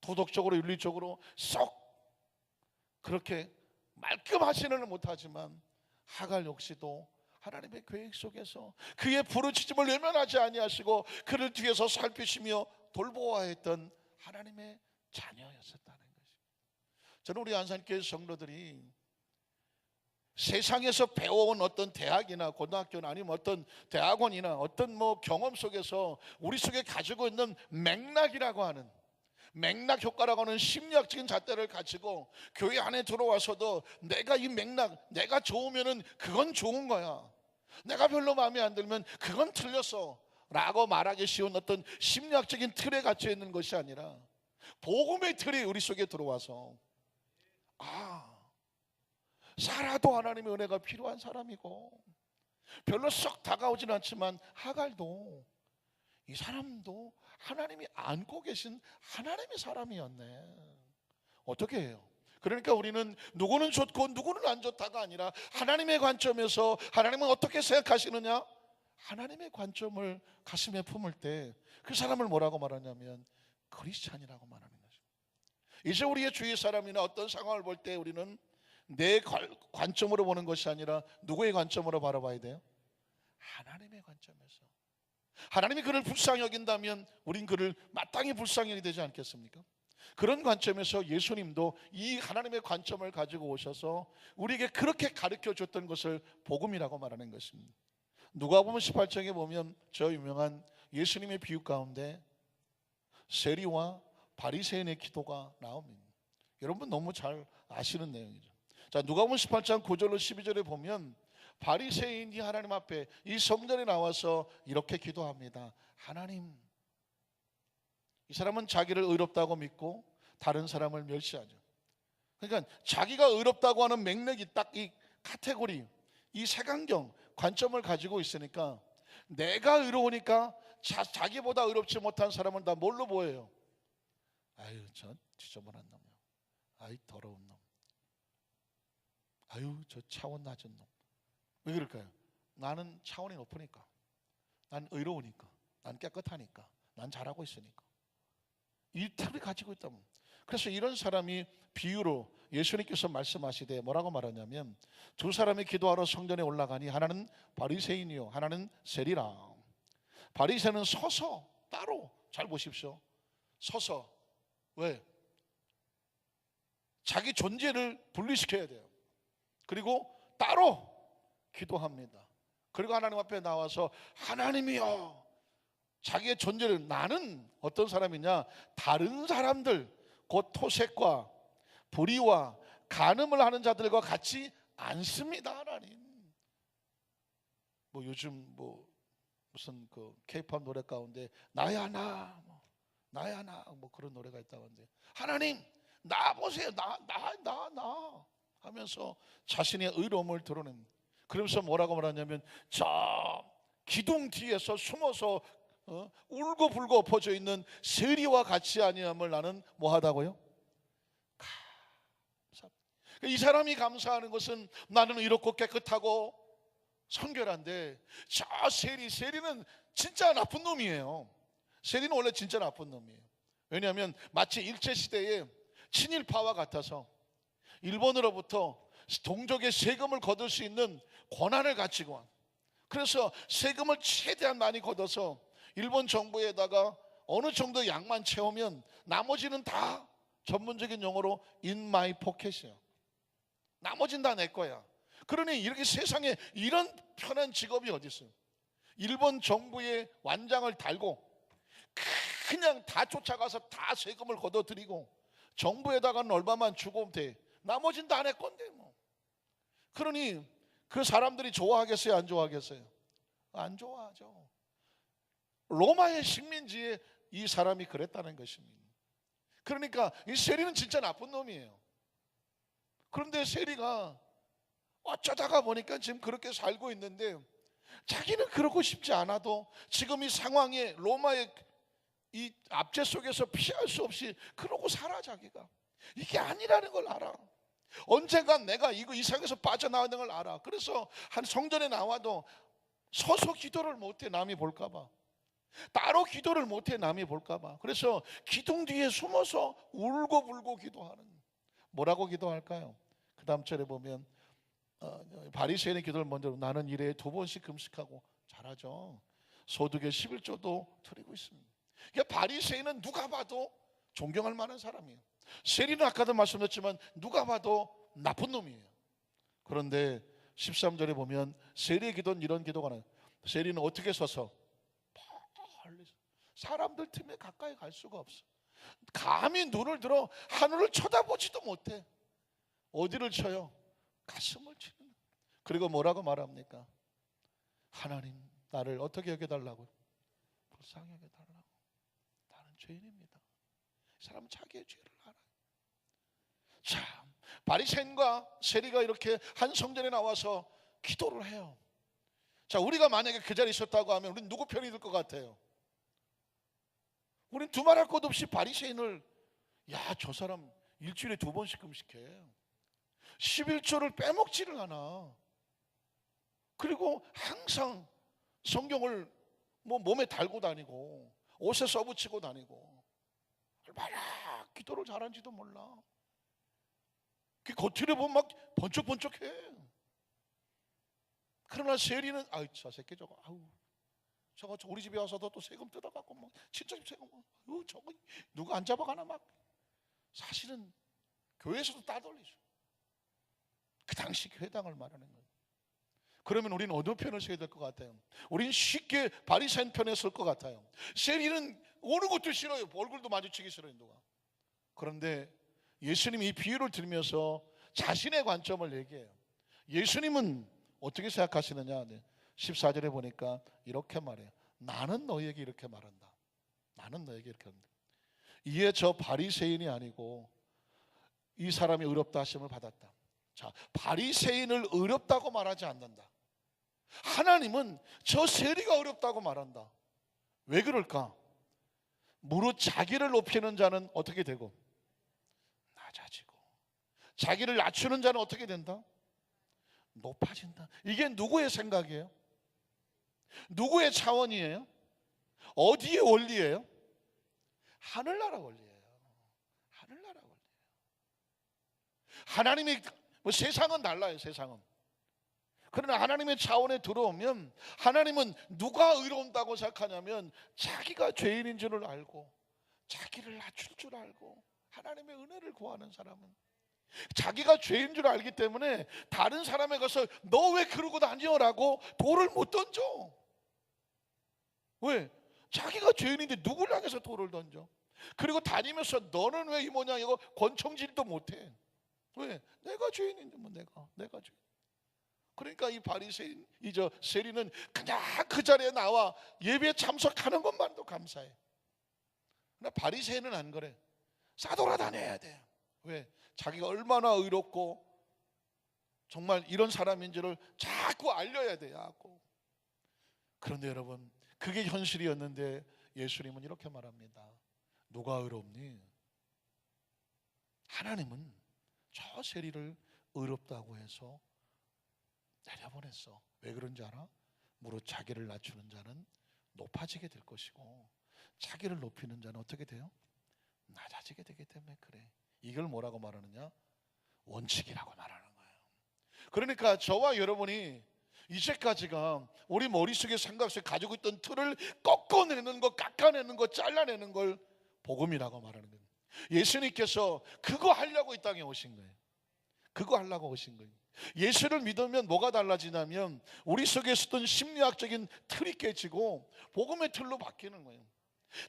도덕적으로 윤리적으로 썩 그렇게 말끔하지는 못하지만 하갈 역시도 하나님의 계획 속에서 그의 부르짖음을 외면하지 아니하시고 그를 뒤에서 살피시며 돌보아했던 하나님의 자녀였었다는 것입니다. 저는 우리 안산교회 성도들이 세상에서 배워온 어떤 대학이나 고등학교나 아니면 어떤 대학원이나 어떤 뭐 경험 속에서 우리 속에 가지고 있는 맥락이라고 하는, 맥락 효과라고 하는 심리학적인 잣대를 가지고 교회 안에 들어와서도 내가 이 맥락, 내가 좋으면은 그건 좋은 거야, 내가 별로 마음에 안 들면 그건 틀렸어 라고 말하기 쉬운 어떤 심리학적인 틀에 갇혀 있는 것이 아니라 복음의 틀이 우리 속에 들어와서 사라도 하나님의 은혜가 필요한 사람이고, 별로 썩 다가오진 않지만 하갈도, 이 사람도 하나님이 안고 계신 하나님의 사람이었네. 어떻게 해요? 그러니까 우리는 누구는 좋고 누구는 안 좋다가 아니라 하나님의 관점에서 하나님은 어떻게 생각하시느냐, 하나님의 관점을 가슴에 품을 때 그 사람을 뭐라고 말하냐면 크리스찬이라고 말하는 거죠. 이제 우리의 주위 사람이나 어떤 상황을 볼 때 우리는 내 관점으로 보는 것이 아니라 누구의 관점으로 바라봐야 돼요? 하나님의 관점에서. 하나님이 그를 불쌍히 여긴다면 우린 그를 마땅히 불쌍히 여기게 되지 않겠습니까? 그런 관점에서 예수님도 이 하나님의 관점을 가지고 오셔서 우리에게 그렇게 가르쳐 줬던 것을 복음이라고 말하는 것입니다. 누가복음 18장에 보면 저 유명한 예수님의 비유 가운데 세리와 바리새인의 기도가 나옵니다. 여러분 너무 잘 아시는 내용이죠. 자, 누가복음 18장 9절로 12절에 보면 바리새인이 하나님 앞에 이 성전에 나와서 이렇게 기도합니다. 하나님, 이 사람은 자기를 의롭다고 믿고 다른 사람을 멸시하죠. 그러니까 자기가 의롭다고 하는 맥락이 딱 이 카테고리, 이 색안경 관점을 가지고 있으니까 내가 의로우니까 자기보다 의롭지 못한 사람은 다 뭘로 보여요? 아유, 저 지저분한 놈이요. 아이, 더러운 놈. 아유, 저 차원 낮은 놈. 왜 그럴까요? 나는 차원이 높으니까, 난 의로우니까, 난 깨끗하니까, 난 잘하고 있으니까. 이 틀을 가지고 있다면, 그래서 이런 사람이 비유로 예수님께서 말씀하시되 뭐라고 말하냐면, 두 사람이 기도하러 성전에 올라가니 하나는 바리새인이요 하나는 세리라. 바리새인은 서서 따로, 잘 보십시오, 서서. 왜? 자기 존재를 분리시켜야 돼요. 그리고 따로 기도합니다. 그리고 하나님 앞에 나와서 하나님이여, 자기의 존재를, 나는 어떤 사람이냐, 다른 사람들 곧 토색과 불의와 간음을 하는 자들과 같이 않습니다. 하나님. 뭐 요즘 뭐 무슨 그 K-팝 노래 가운데 나야 나, 나야 나, 뭐 그런 노래가 있다고 하는데, 하나님 나 보세요, 나 하면서 자신의 의로움을 드러냅니다. 그러면서 뭐라고 말하냐면, 저 기둥 뒤에서 숨어서 울고불고 엎어져 있는 세리와 같이 아니함을 나는 뭐하다고요? 이 사람이 감사하는 것은 나는 이렇고 깨끗하고 성결한데, 저 세리는 진짜 나쁜 놈이에요. 세리는 원래 진짜 나쁜 놈이에요. 왜냐하면 마치 일제시대에 친일파와 같아서 일본으로부터 동족의 세금을 거둘 수 있는 권한을 가지고 한, 그래서 세금을 최대한 많이 걷어서 일본 정부에다가 어느 정도 양만 채우면 나머지는 다 전문적인 용어로 in my pocket이에요. 나머지는 다 내 거야. 그러니 이렇게 세상에 이런 편한 직업이 어디 있어요? 일본 정부의 완장을 달고 그냥 다 쫓아가서 다 세금을 걷어들이고 정부에다가는 얼마만 주고 돼. 나머지는 다 내 건데 뭐. 그러니 그 사람들이 좋아하겠어요, 안 좋아하겠어요? 안 좋아하죠. 로마의 식민지에 이 사람이 그랬다는 것입니다. 그러니까 이 세리는 진짜 나쁜 놈이에요. 그런데 세리가 어쩌다가 보니까 지금 그렇게 살고 있는데, 자기는 그러고 싶지 않아도 지금 이 상황에 로마의 이 압제 속에서 피할 수 없이 그러고 살아. 자기가 이게 아니라는 걸 알아. 언젠간 내가 이 상에서 빠져나가는 걸 알아. 그래서 한 성전에 나와도 서서 기도를 못해, 남이 볼까봐. 따로 기도를 못해, 남이 볼까봐. 그래서 기둥 뒤에 숨어서 울고불고 기도하는. 뭐라고 기도할까요? 그 다음 절에 보면 바리새인의 기도를 먼저, 나는 일에 2번씩 금식하고, 잘하죠. 소득의 11조도 드리고 있습니다. 그러니까 바리새인은 누가 봐도 존경할 만한 사람이에요. 세리는 아까도 말씀드렸지만 누가 봐도 나쁜 놈이에요. 그런데 13절에 보면 세리의 기도는 이런 기도가 나요. 세리는 어떻게 서서 멀리, 사람들 틈에 가까이 갈 수가 없어. 감히 눈을 들어 하늘을 쳐다보지도 못해. 어디를 쳐요? 가슴을 치는. 그리고 뭐라고 말합니까? 하나님, 나를 어떻게 여겨달라고? 불쌍히 여겨달라고. 나는 죄인입니다. 이 사람은 자기의 죄를 알아요. 자, 바리새인과 세리가 이렇게 한 성전에 나와서 기도를 해요. 자, 우리가 만약에 그 자리에 있었다고 하면 우리는 누구 편이 들 것 같아요? 우리는 두말할 것 없이 바리새인을, 야, 저 사람 일주일에 2번씩 금식해, 11조를 빼먹지를 않아, 그리고 항상 성경을 몸에 달고 다니고 옷에 써붙이고 다니고 얼마나 기도를 잘하는지도 몰라. 그 겉으로 보면 막 번쩍번쩍해. 그러나 세리는, 아이 저 새끼 저거, 저거 우리 집에 와서도 또 세금 뜯어갖고 막 친척 세금, 저거 누가 안 잡아가나 막. 사실은 교회에서도 따돌리죠. 그 당시 회당을 말하는 거예요. 그러면 우리는 어느 편을 서야 될 것 같아요? 우리는 쉽게 바리새인 편에 설 것 같아요. 세리는 오는 것도 싫어요. 얼굴도 마주치기 싫어요, 누가. 그런데 예수님이 이 비유를 들으면서 자신의 관점을 얘기해요. 예수님은 어떻게 생각하시느냐? 14절에 보니까 이렇게 말해요. 나는 너희에게 이렇게 말한다. 나는 너희에게 이렇게 한다. 이에 저 바리새인이 아니고 이 사람이 의롭다 하심을 받았다. 자, 바리새인을 의롭다고 말하지 않는다. 하나님은 저 세리가 의롭다고 말한다. 왜 그럴까? 무릇 자기를 높이는 자는 어떻게 되고? 낮아지고. 자기를 낮추는 자는 어떻게 된다? 높아진다. 이게 누구의 생각이에요? 누구의 차원이에요? 어디의 원리예요? 하늘나라 원리예요. 하늘나라 원리예요. 하나님이, 세상은 달라요, 세상은. 그러나 하나님의 차원에 들어오면 하나님은 누가 의로운다고 생각하냐면 자기가 죄인인 줄을 알고 자기를 낮출 줄 알고 하나님의 은혜를 구하는 사람은, 자기가 죄인 줄 알기 때문에 다른 사람에 가서 너 왜 그러고 다녀라고 돌을 못 던져. 왜? 자기가 죄인인데 누구를 향해서 돌을 던져? 그리고 다니면서 너는 왜 이 모양이고 권총질도 못해. 왜? 내가 죄인인데 내가 죄인. 그러니까 이 바리새인, 저 세리는 그냥 그 자리에 나와 예배에 참석하는 것만도 감사해. 그러나 바리새인은 안 그래. 싸돌아다녀야 돼. 왜? 자기가 얼마나 의롭고 정말 이런 사람인지를 자꾸 알려야 돼요. 그런데 여러분, 그게 현실이었는데 예수님은 이렇게 말합니다. 누가 의롭니? 하나님은 저 세리를 의롭다고 해서 내려보냈어. 왜 그런지 알아? 무릇 자기를 낮추는 자는 높아지게 될 것이고 자기를 높이는 자는 어떻게 돼요? 낮아지게 되기 때문에 그래. 이걸 뭐라고 말하느냐? 원칙이라고 말하는 거예요. 그러니까 저와 여러분이 이제까지가 우리 머릿속에 생각 속에 가지고 있던 틀을 꺾어내는 것, 깎아내는 것, 잘라내는 걸 복음이라고 말하는 거예요. 예수님께서 그거 하려고 이 땅에 오신 거예요. 그거 하려고 오신 거예요. 예수를 믿으면 뭐가 달라지냐면 우리 속에 있었던 심리학적인 틀이 깨지고 복음의 틀로 바뀌는 거예요.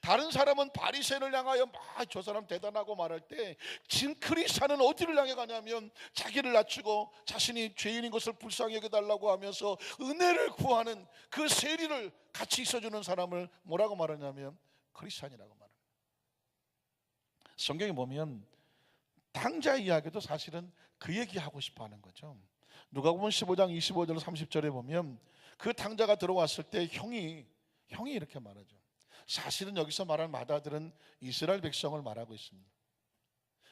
다른 사람은 바리새인을 향하여 막 저 사람 대단하고 말할 때, 지금 크리스찬은 어디를 향해 가냐면 자기를 낮추고 자신이 죄인인 것을 불쌍히 여겨달라고 하면서 은혜를 구하는 그 세리를 같이 있어주는 사람을 뭐라고 말하냐면 크리스찬이라고 말합니다. 성경에 보면 탕자 이야기도 사실은 그 얘기하고 싶어 하는 거죠. 누가복음 15장 25절 30절에 보면 그 탕자가 들어왔을 때 형이 이렇게 말하죠. 사실은 여기서 말하는 맏아들은 이스라엘 백성을 말하고 있습니다.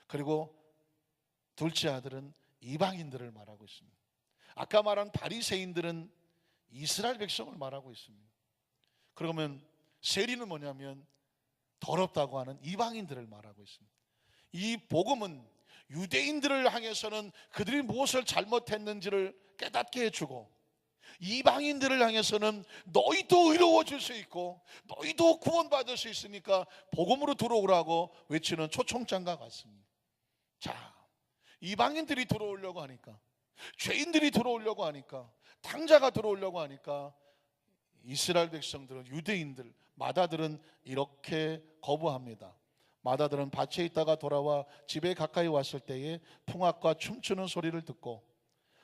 그리고 둘째 아들은 이방인들을 말하고 있습니다. 아까 말한 바리새인들은 이스라엘 백성을 말하고 있습니다. 그러면 세리는 뭐냐면 더럽다고 하는 이방인들을 말하고 있습니다. 이 복음은 유대인들을 향해서는 그들이 무엇을 잘못했는지를 깨닫게 해주고, 이방인들을 향해서는 너희도 의로워질 수 있고 너희도 구원받을 수 있으니까 복음으로 들어오라고 외치는 초청장과 같습니다. 자, 이방인들이 들어오려고 하니까, 죄인들이 들어오려고 하니까, 탕자가 들어오려고 하니까 이스라엘 백성들은, 유대인들, 맏아들은 이렇게 거부합니다. 맏아들은 밭에 있다가 돌아와 집에 가까이 왔을 때에 풍악과 춤추는 소리를 듣고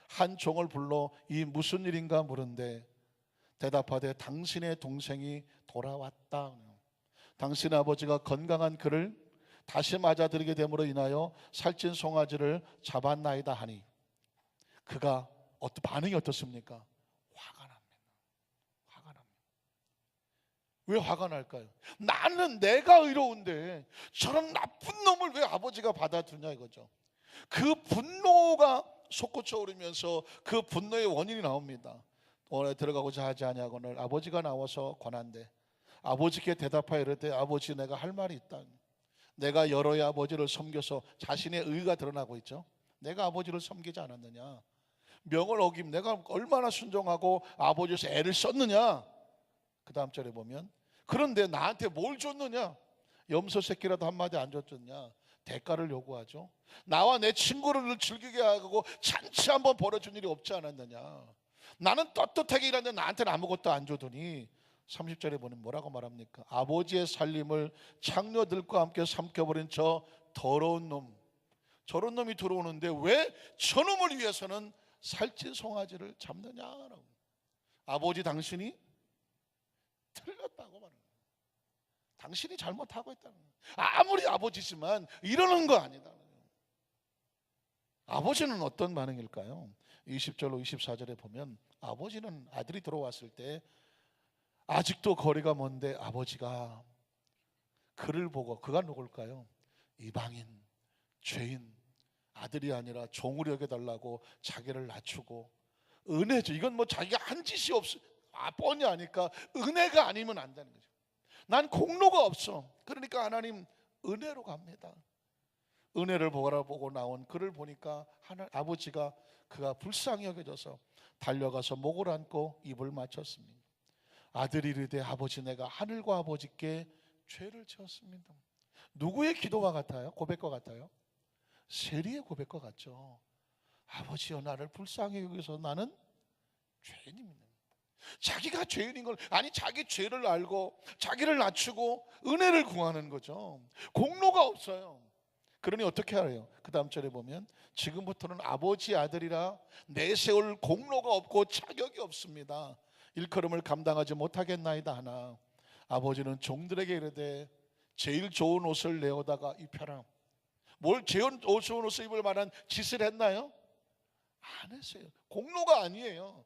한 종을 불러 이 무슨 일인가 물은데 대답하되 당신의 동생이 돌아왔다. 당신의 아버지가 건강한 그를 다시 맞아들이게 됨으로 인하여 살찐 송아지를 잡았나이다 하니, 그가 반응이 어떻습니까? 화가 납니다. 화가 납니다. 왜 화가 날까요? 나는 내가 의로운데 저런 나쁜 놈을 왜 아버지가 받아두냐 이거죠. 그 분노가 솟구쳐 오르면서 그 분노의 원인이 나옵니다. 오늘 들어가고자 하지 아니하거늘 아버지가 나와서 권한대 아버지께 대답하여 이르되 아버지, 내가 할 말이 있다. 내가 여러의 아버지를 섬겨서 자신의 의가 드러나고 있죠. 내가 아버지를 섬기지 않았느냐, 명을 어김 내가 얼마나 순종하고 아버지에서 애를 썼느냐. 그 다음 절에 보면 그런데 나한테 뭘 줬느냐, 염소 새끼라도 한마디 안 줬느냐, 대가를 요구하죠. 나와 내 친구를 즐기게 하고 잔치 한번 벌어준 일이 없지 않았느냐. 나는 떳떳하게 일하는데 나한테는 아무것도 안 주더니 30절에 보면 뭐라고 말합니까? 아버지의 살림을 창녀들과 함께 삼켜버린 저 더러운 놈, 저런 놈이 들어오는데 왜 저놈을 위해서는 살찐 송아지를 잡느냐라고. 아버지, 당신이 틀렸다고 말합니다. 당신이 잘못하고 있다는 거예요. 아무리 아버지지만 이러는 거 아니다. 아버지는 어떤 반응일까요? 20절로 24절에 보면 아버지는 아들이 들어왔을 때 아직도 거리가 먼데 아버지가 그를 보고, 그가 누굴까요? 이방인, 죄인, 아들이 아니라 종을 여겨달라고 자기를 낮추고, 은혜죠. 이건 뭐 자기가 한 짓이 뻔히 아니까 은혜가 아니면 안 되는 거죠. 난 공로가 없어. 그러니까 하나님 은혜로 갑니다. 은혜를 보고 나온 그를 보니까 아버지가 그가 불쌍히 여겨져서 달려가서 목을 안고 입을 맞췄습니다. 아들이 이르되 아버지, 내가 하늘과 아버지께 죄를 지었습니다. 누구의 기도와 같아요? 고백과 같아요? 세리의 고백과 같죠. 아버지여, 나를 불쌍히 여기서 나는 죄인입니다. 자기가 죄인인 걸, 아니 자기 죄를 알고 자기를 낮추고 은혜를 구하는 거죠. 공로가 없어요. 그러니 어떻게 하래요? 그 다음 절에 보면 지금부터는 아버지 아들이라 내세울 공로가 없고 자격이 없습니다. 일컬음을 감당하지 못하겠나이다 하나 아버지는 종들에게 이르되 제일 좋은 옷을 내어다가 입혀라. 뭘 제일 좋은 옷을 입을 만한 짓을 했나요? 안 했어요. 공로가 아니에요.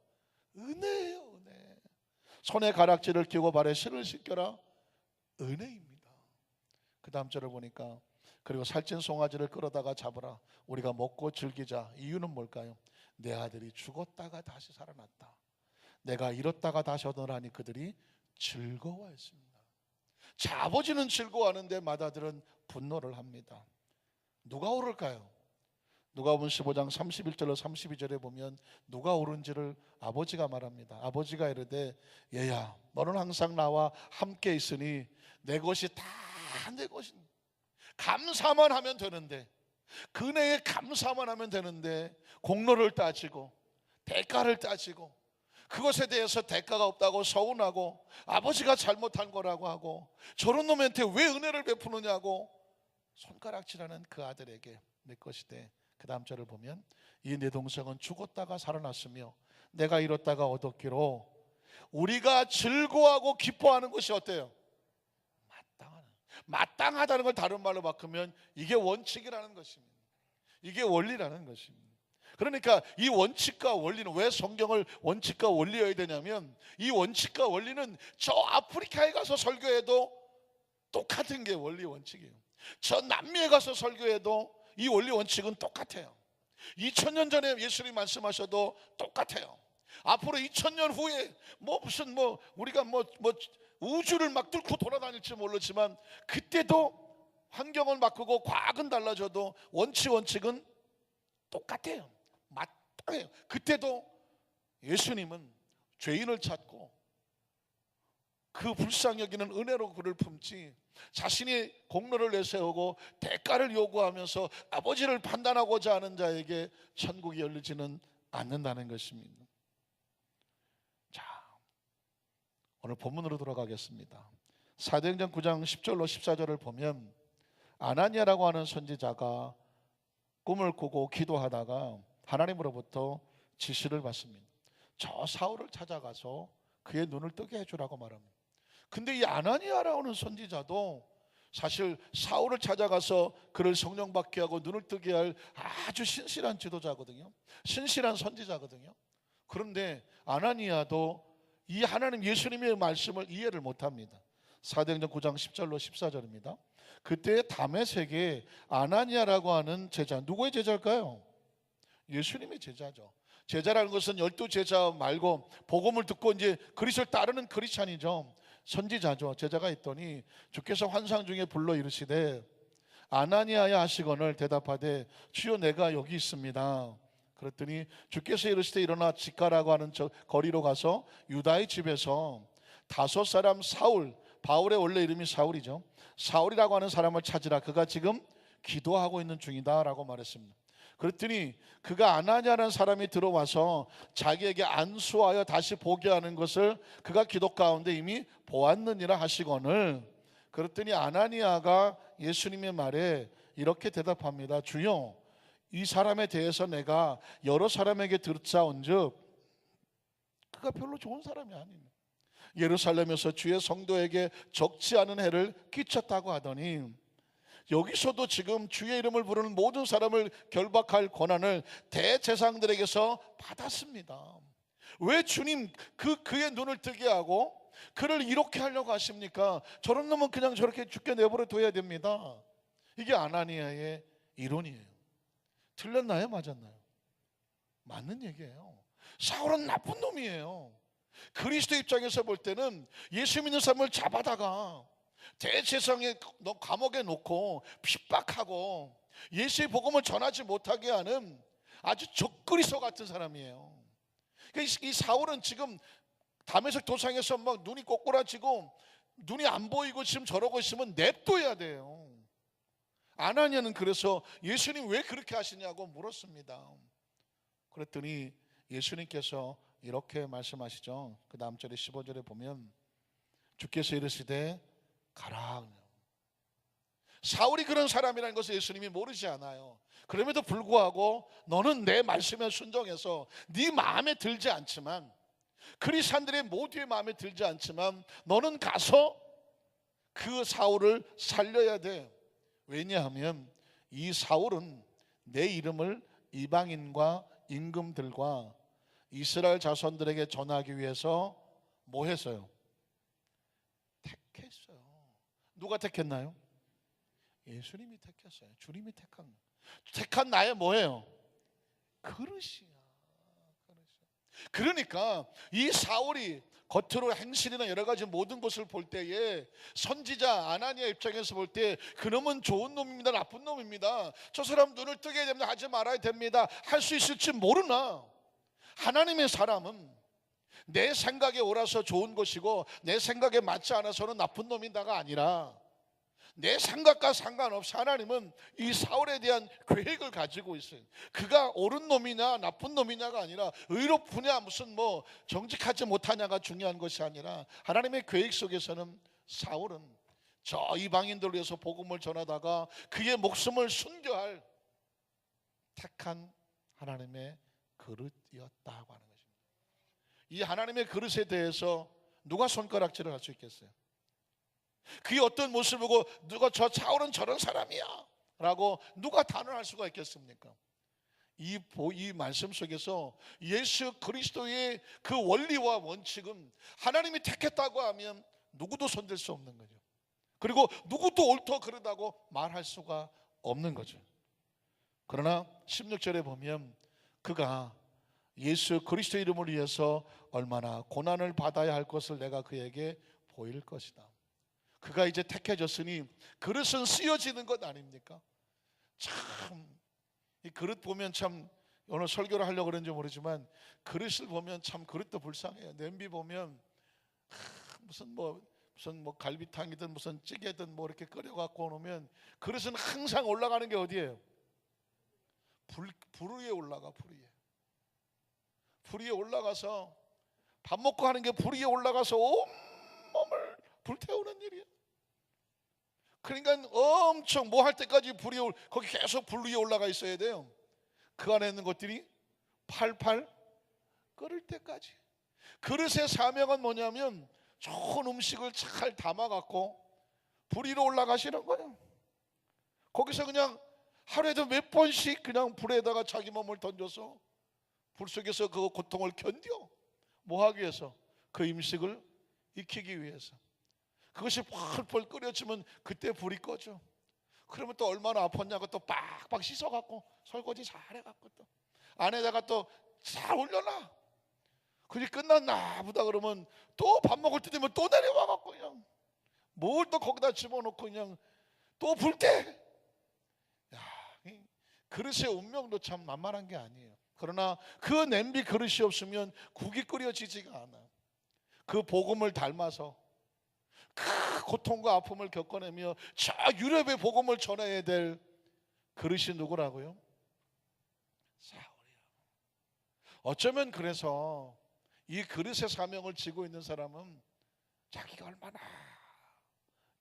은혜예요. 은혜. 손에 가락지를 끼고 발에 실을 씻겨라. 은혜입니다. 그 다음 절을 보니까 그리고 살찐 송아지를 끌어다가 잡으라. 우리가 먹고 즐기자. 이유는 뭘까요? 내 아들이 죽었다가 다시 살아났다. 내가 잃었다가 다시 얻으라니 그들이 즐거워했습니다. 자, 아버지는 즐거워하는데 맏아들은 분노를 합니다. 누가 옳을까요? 누가복음 15장 31절로 32절에 보면 누가 옳은지를 아버지가 말합니다. 아버지가 이르되 얘야, 너는 항상 나와 함께 있으니 내 것이 다 내 것입니다. 감사만 하면 되는데, 그네에 감사만 하면 되는데 공로를 따지고 대가를 따지고 그것에 대해서 대가가 없다고 서운하고 아버지가 잘못한 거라고 하고 저런 놈한테 왜 은혜를 베푸느냐고 손가락질하는 그 아들에게 내 것이 돼. 그 다음 절을 보면 이 내 동생은 죽었다가 살아났으며 내가 잃었다가 얻었기로 우리가 즐거워하고 기뻐하는 것이 어때요? 마땅하다는 걸 다른 말로 바꾸면 이게 원칙이라는 것입니다. 이게 원리라는 것입니다. 그러니까 이 원칙과 원리는 왜 성경을 원칙과 원리여야 되냐면 이 원칙과 원리는 저 아프리카에 가서 설교해도 똑같은 게 원리 원칙이에요. 저 남미에 가서 설교해도 이 원리 원칙은 똑같아요. 2000년 전에 예수님이 말씀하셔도 똑같아요. 앞으로 2000년 후에 우리가 우주를 막 뚫고 돌아다닐지 모르지만 그때도 환경은 바꾸고 과학은 달라져도 원칙은 똑같아요. 마땅해요. 그때도 예수님은 죄인을 찾고 그 불쌍히 여기는 은혜로 그를 품지 자신이 공로를 내세우고 대가를 요구하면서 아버지를 판단하고자 하는 자에게 천국이 열리지는 않는다는 것입니다. 자, 오늘 본문으로 돌아가겠습니다. 사도행전 9장 10절로 14절을 보면 아나니아라고 하는 선지자가 꿈을 꾸고 기도하다가 하나님으로부터 지시를 받습니다. 저 사울을 찾아가서 그의 눈을 뜨게 해주라고 말합니다. 근데 이 아나니아라는 선지자도 사실 사울을 찾아가서 그를 성령 받게 하고 눈을 뜨게 할 아주 신실한 지도자거든요. 신실한 선지자거든요. 그런데 아나니아도 이 하나님 예수님의 말씀을 이해를 못합니다. 사도행전 9장 10절로 14절입니다. 그때 다메섹에 아나니아라고 하는 제자, 누구의 제자일까요? 예수님의 제자죠. 제자라는 것은 12제자 말고 복음을 듣고 이제 그리스도를 따르는 크리스찬이죠. 선지자죠. 제자가 있더니 주께서 환상 중에 불러 이르시되 아나니아야 하시거늘 대답하되 주여 내가 여기 있습니다. 그랬더니 주께서 이르시되 일어나 직가라고 하는 저 거리로 가서 유다의 집에서 5사람 사울, 바울의 원래 이름이 사울이죠. 사울이라고 하는 사람을 찾으라. 그가 지금 기도하고 있는 중이다 라고 말했습니다. 그랬더니 그가 아나니아라는 사람이 들어와서 자기에게 안수하여 다시 보게 하는 것을 그가 기도 가운데 이미 보았느니라 하시거늘, 그랬더니 아나니아가 예수님의 말에 이렇게 대답합니다. 주여, 이 사람에 대해서 내가 여러 사람에게 들었사온즉 그가 별로 좋은 사람이 아닙니다. 예루살렘에서 주의 성도에게 적지 않은 해를 끼쳤다고 하더니 여기서도 지금 주의 이름을 부르는 모든 사람을 결박할 권한을 대제사장들에게서 받았습니다. 왜 주님 그의 눈을 뜨게 하고 그를 이렇게 하려고 하십니까? 저런 놈은 그냥 저렇게 죽게 내버려 둬야 됩니다. 이게 아나니아의 이론이에요. 틀렸나요? 맞았나요? 맞는 얘기예요. 사울은 나쁜 놈이에요. 그리스도 입장에서 볼 때는 예수 믿는 사람을 잡아다가 대제사장의 감옥에 놓고 핍박하고 예수의 복음을 전하지 못하게 하는 아주 적그리스도 같은 사람이에요. 이 사울은 지금 다메섹 도상에서 막 눈이 꼬꾸라지고 눈이 안 보이고 지금 저러고 있으면 냅둬야 돼요. 아나니아는 그래서 예수님 왜 그렇게 하시냐고 물었습니다. 그랬더니 예수님께서 이렇게 말씀하시죠. 그 다음 절에 15절에 보면 주께서 이르시되 가라. 사울이 그런 사람이라는 것을 예수님이 모르지 않아요. 그럼에도 불구하고 너는 내 말씀에 순종해서 네 마음에 들지 않지만, 그리스도인들의 모두의 마음에 들지 않지만 너는 가서 그 사울을 살려야 돼. 왜냐하면 이 사울은 내 이름을 이방인과 임금들과 이스라엘 자손들에게 전하기 위해서 뭐 했어요? 택했어요. 누가 택했나요? 예수님이 택했어요. 주님이 택한 나의 뭐예요? 그릇이야. 그러니까 이 사울이 겉으로 행실이나 여러 가지 모든 것을 볼 때에 선지자 아나니아 입장에서 볼 때 그놈은 좋은 놈입니다, 나쁜 놈입니다, 저 사람 눈을 뜨게 됩니다, 하지 말아야 됩니다 할 수 있을지 모르나, 하나님의 사람은 내 생각에 옳아서 좋은 것이고 내 생각에 맞지 않아서는 나쁜 놈이다가 아니라 내 생각과 상관없이 하나님은 이 사울에 대한 계획을 가지고 있어요. 그가 옳은 놈이냐 나쁜 놈이냐가 아니라 의롭으냐 무슨 뭐 정직하지 못하냐가 중요한 것이 아니라 하나님의 계획 속에서는 사울은 저 이방인들을 위해서 복음을 전하다가 그의 목숨을 순교할 택한 하나님의 그릇이었다고 하는 것입니다. 이 하나님의 그릇에 대해서 누가 손가락질을 할 수 있겠어요? 그의 어떤 모습을 보고 누가 저 사울은 저런 사람이야 라고 누가 단언할 수가 있겠습니까? 이 말씀 속에서 예수 그리스도의 그 원리와 원칙은 하나님이 택했다고 하면 누구도 손댈 수 없는 거죠. 그리고 누구도 옳다 그러다고 말할 수가 없는 거죠. 그러나 16절에 보면 그가 예수 그리스도 이름을 위해서 얼마나 고난을 받아야 할 것을 내가 그에게 보일 것이다. 그가 이제 택해졌으니 그릇은 쓰여지는 것 아닙니까? 참 이 그릇 보면 참, 오늘 설교를 하려고 그런지 모르지만 그릇을 보면 참 그릇도 불쌍해요. 냄비 보면 무슨 뭐 갈비탕이든 무슨 찌개든 뭐 이렇게 끓여 갖고 놓으면 그릇은 항상 올라가는 게 어디예요? 불 위에 올라가. 불 위에 올라가서 밥 먹고 하는 게 불 위에 올라가서 온몸을 불태우는 일이에요. 그러니까 엄청 뭐 할 때까지 거기 계속 불 위에 올라가 있어야 돼요. 그 안에 있는 것들이 팔팔 끓을 때까지. 그릇의 사명은 뭐냐면 좋은 음식을 잘 담아갖고 불 위로 올라가시는 거예요. 거기서 그냥 하루에도 몇 번씩 그냥 불에다가 자기 몸을 던져서 불 속에서 그 고통을 견뎌. 뭐 하기 위해서? 그 음식을 익히기 위해서. 그것이 펄펄 끓여지면 그때 불이 꺼져. 그러면 또 얼마나 아팠냐고 또 빡빡 씻어갖고 설거지 잘해갖고 또 안에다가 또 잘 올려놔. 그게 끝났나 보다 그러면 또 밥 먹을 때 되면 또 내려와갖고 그냥 뭘 또 거기다 집어넣고 그냥 또 불 때. 야, 이 그릇의 운명도 참 만만한 게 아니에요. 그러나 그 냄비 그릇이 없으면 국이 끓여지지가 않아. 그 복음을 닮아서 그 고통과 아픔을 겪어내며 저 유럽의 복음을 전해야 될 그릇이 누구라고요? 사울이라고. 어쩌면 그래서 이 그릇의 사명을 지고 있는 사람은 자기가 얼마나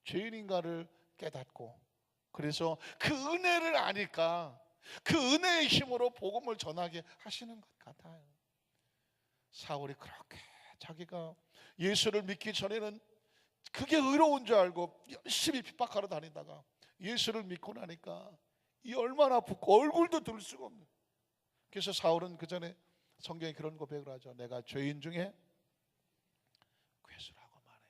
죄인인가를 깨닫고, 그래서 그 은혜를 아니까 그 은혜의 힘으로 복음을 전하게 하시는 것 같아요. 사울이 그렇게 자기가 예수를 믿기 전에는 그게 의로운 줄 알고 열심히 핍박하러 다니다가 예수를 믿고 나니까 이 얼마나 붓고 얼굴도 들 수가 없는. 그래서 사울은 그 전에 성경에 그런 고백을 하죠. 내가 죄인 중에 괴수라고 말해요.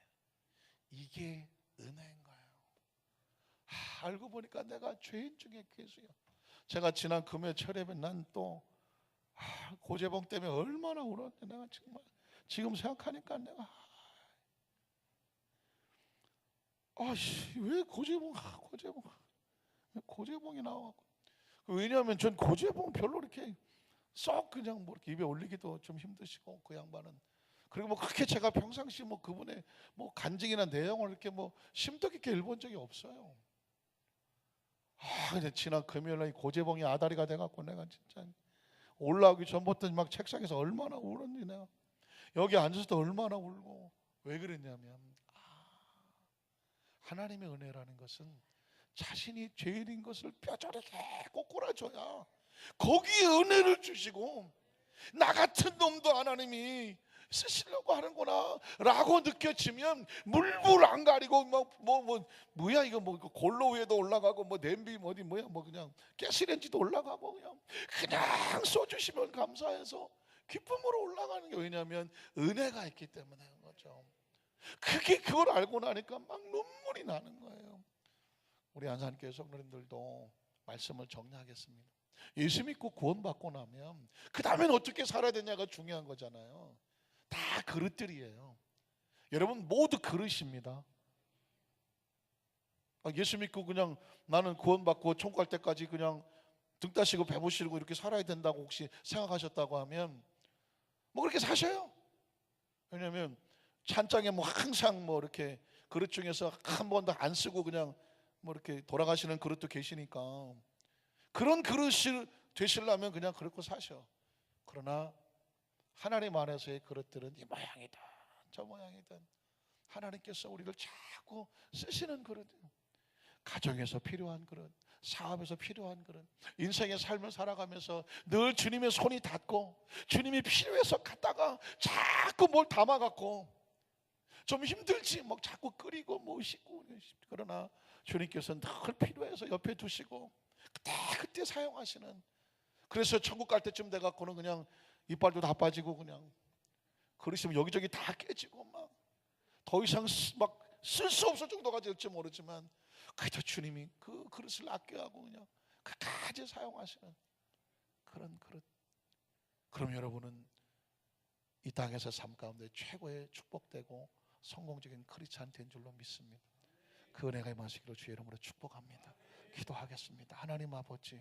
이게 은혜인 거예요. 알고 보니까 내가 죄인 중에 괴수야. 제가 지난 금요일 철회에 난 또 고재봉 때문에 얼마나 울었는데 내가 정말 지금 생각하니까 내가 왜 고재봉이 나와갖고. 왜냐하면 전 고재봉 별로 이렇게 썩 그냥 뭐 이렇게 입에 올리기도 좀 힘드시고 그 양반은. 그리고 뭐 그렇게 제가 평상시 뭐 그분의 뭐 간증이나 내용을 이렇게 뭐 심도 깊게 읽어본 적이 없어요. 근데 지난 금요일날 고재봉이 아다리가 돼갖고 내가 진짜 올라오기 전부터 막 책상에서 얼마나 울었니. 내가 여기 앉아서도 얼마나 울고. 왜 그랬냐면 하나님의 은혜라는 것은 자신이 죄인인 것을 뼈저리게 꼬꾸라줘야 거기에 은혜를 주시고, 나 같은 놈도 하나님이 쓰시려고 하는구나 라고 느껴지면 물불 안 가리고 뭐야 이거 뭐 골로 위에도 올라가고 뭐 냄비 어디 뭐야 뭐 그냥 가스레인지도 올라가고 그냥 쏘주시면 감사해서 기쁨으로 올라가는 게, 왜냐하면 은혜가 있기 때문에 거죠. 그걸 알고 나니까 막 눈물이 나는 거예요. 우리 안산교회 성도님들도 말씀을 정리하겠습니다. 예수 믿고 구원받고 나면 그 다음엔 어떻게 살아야 되냐가 중요한 거잖아요. 다 그릇들이에요. 여러분 모두 그릇입니다. 예수 믿고 그냥 나는 구원받고 천국 갈 때까지 그냥 등 따시고 배 부시고 이렇게 살아야 된다고 혹시 생각하셨다고 하면 뭐 그렇게 사셔요. 왜냐하면 찬장에 뭐 항상 뭐 이렇게 그릇 중에서 한 번도 안 쓰고 그냥 뭐 이렇게 돌아가시는 그릇도 계시니까 그런 그릇이 되시려면 그냥 그렇고 사셔. 그러나 하나님 안에서의 그릇들은 이 모양이든 저 모양이든 하나님께서 우리를 자꾸 쓰시는 그릇, 가정에서 필요한 그릇, 사업에서 필요한 그릇, 인생의 삶을 살아가면서 늘 주님의 손이 닿고 주님이 필요해서 갔다가 자꾸 뭘 담아갖고 좀 힘들지 뭐 자꾸 끓이고 뭐 씻고. 그러나 주님께서 늘 필요해서 옆에 두시고 그때 사용하시는. 그래서 천국 갈 때쯤 돼갖고는 그냥 이빨도 다 빠지고 그냥 그릇이면 여기저기 다 깨지고 막 더 이상 막 쓸 수 없을 정도가 될지 모르지만 그래도 주님이 그 그릇을 아껴하고 그냥 끝까지 사용하시는 그런 그릇. 그럼 여러분은 이 땅에서 삶 가운데 최고의 축복되고 성공적인 크리스찬 된 줄로 믿습니다. 그 은혜가 임하시기를 주의 이름으로 축복합니다. 기도하겠습니다. 하나님 아버지,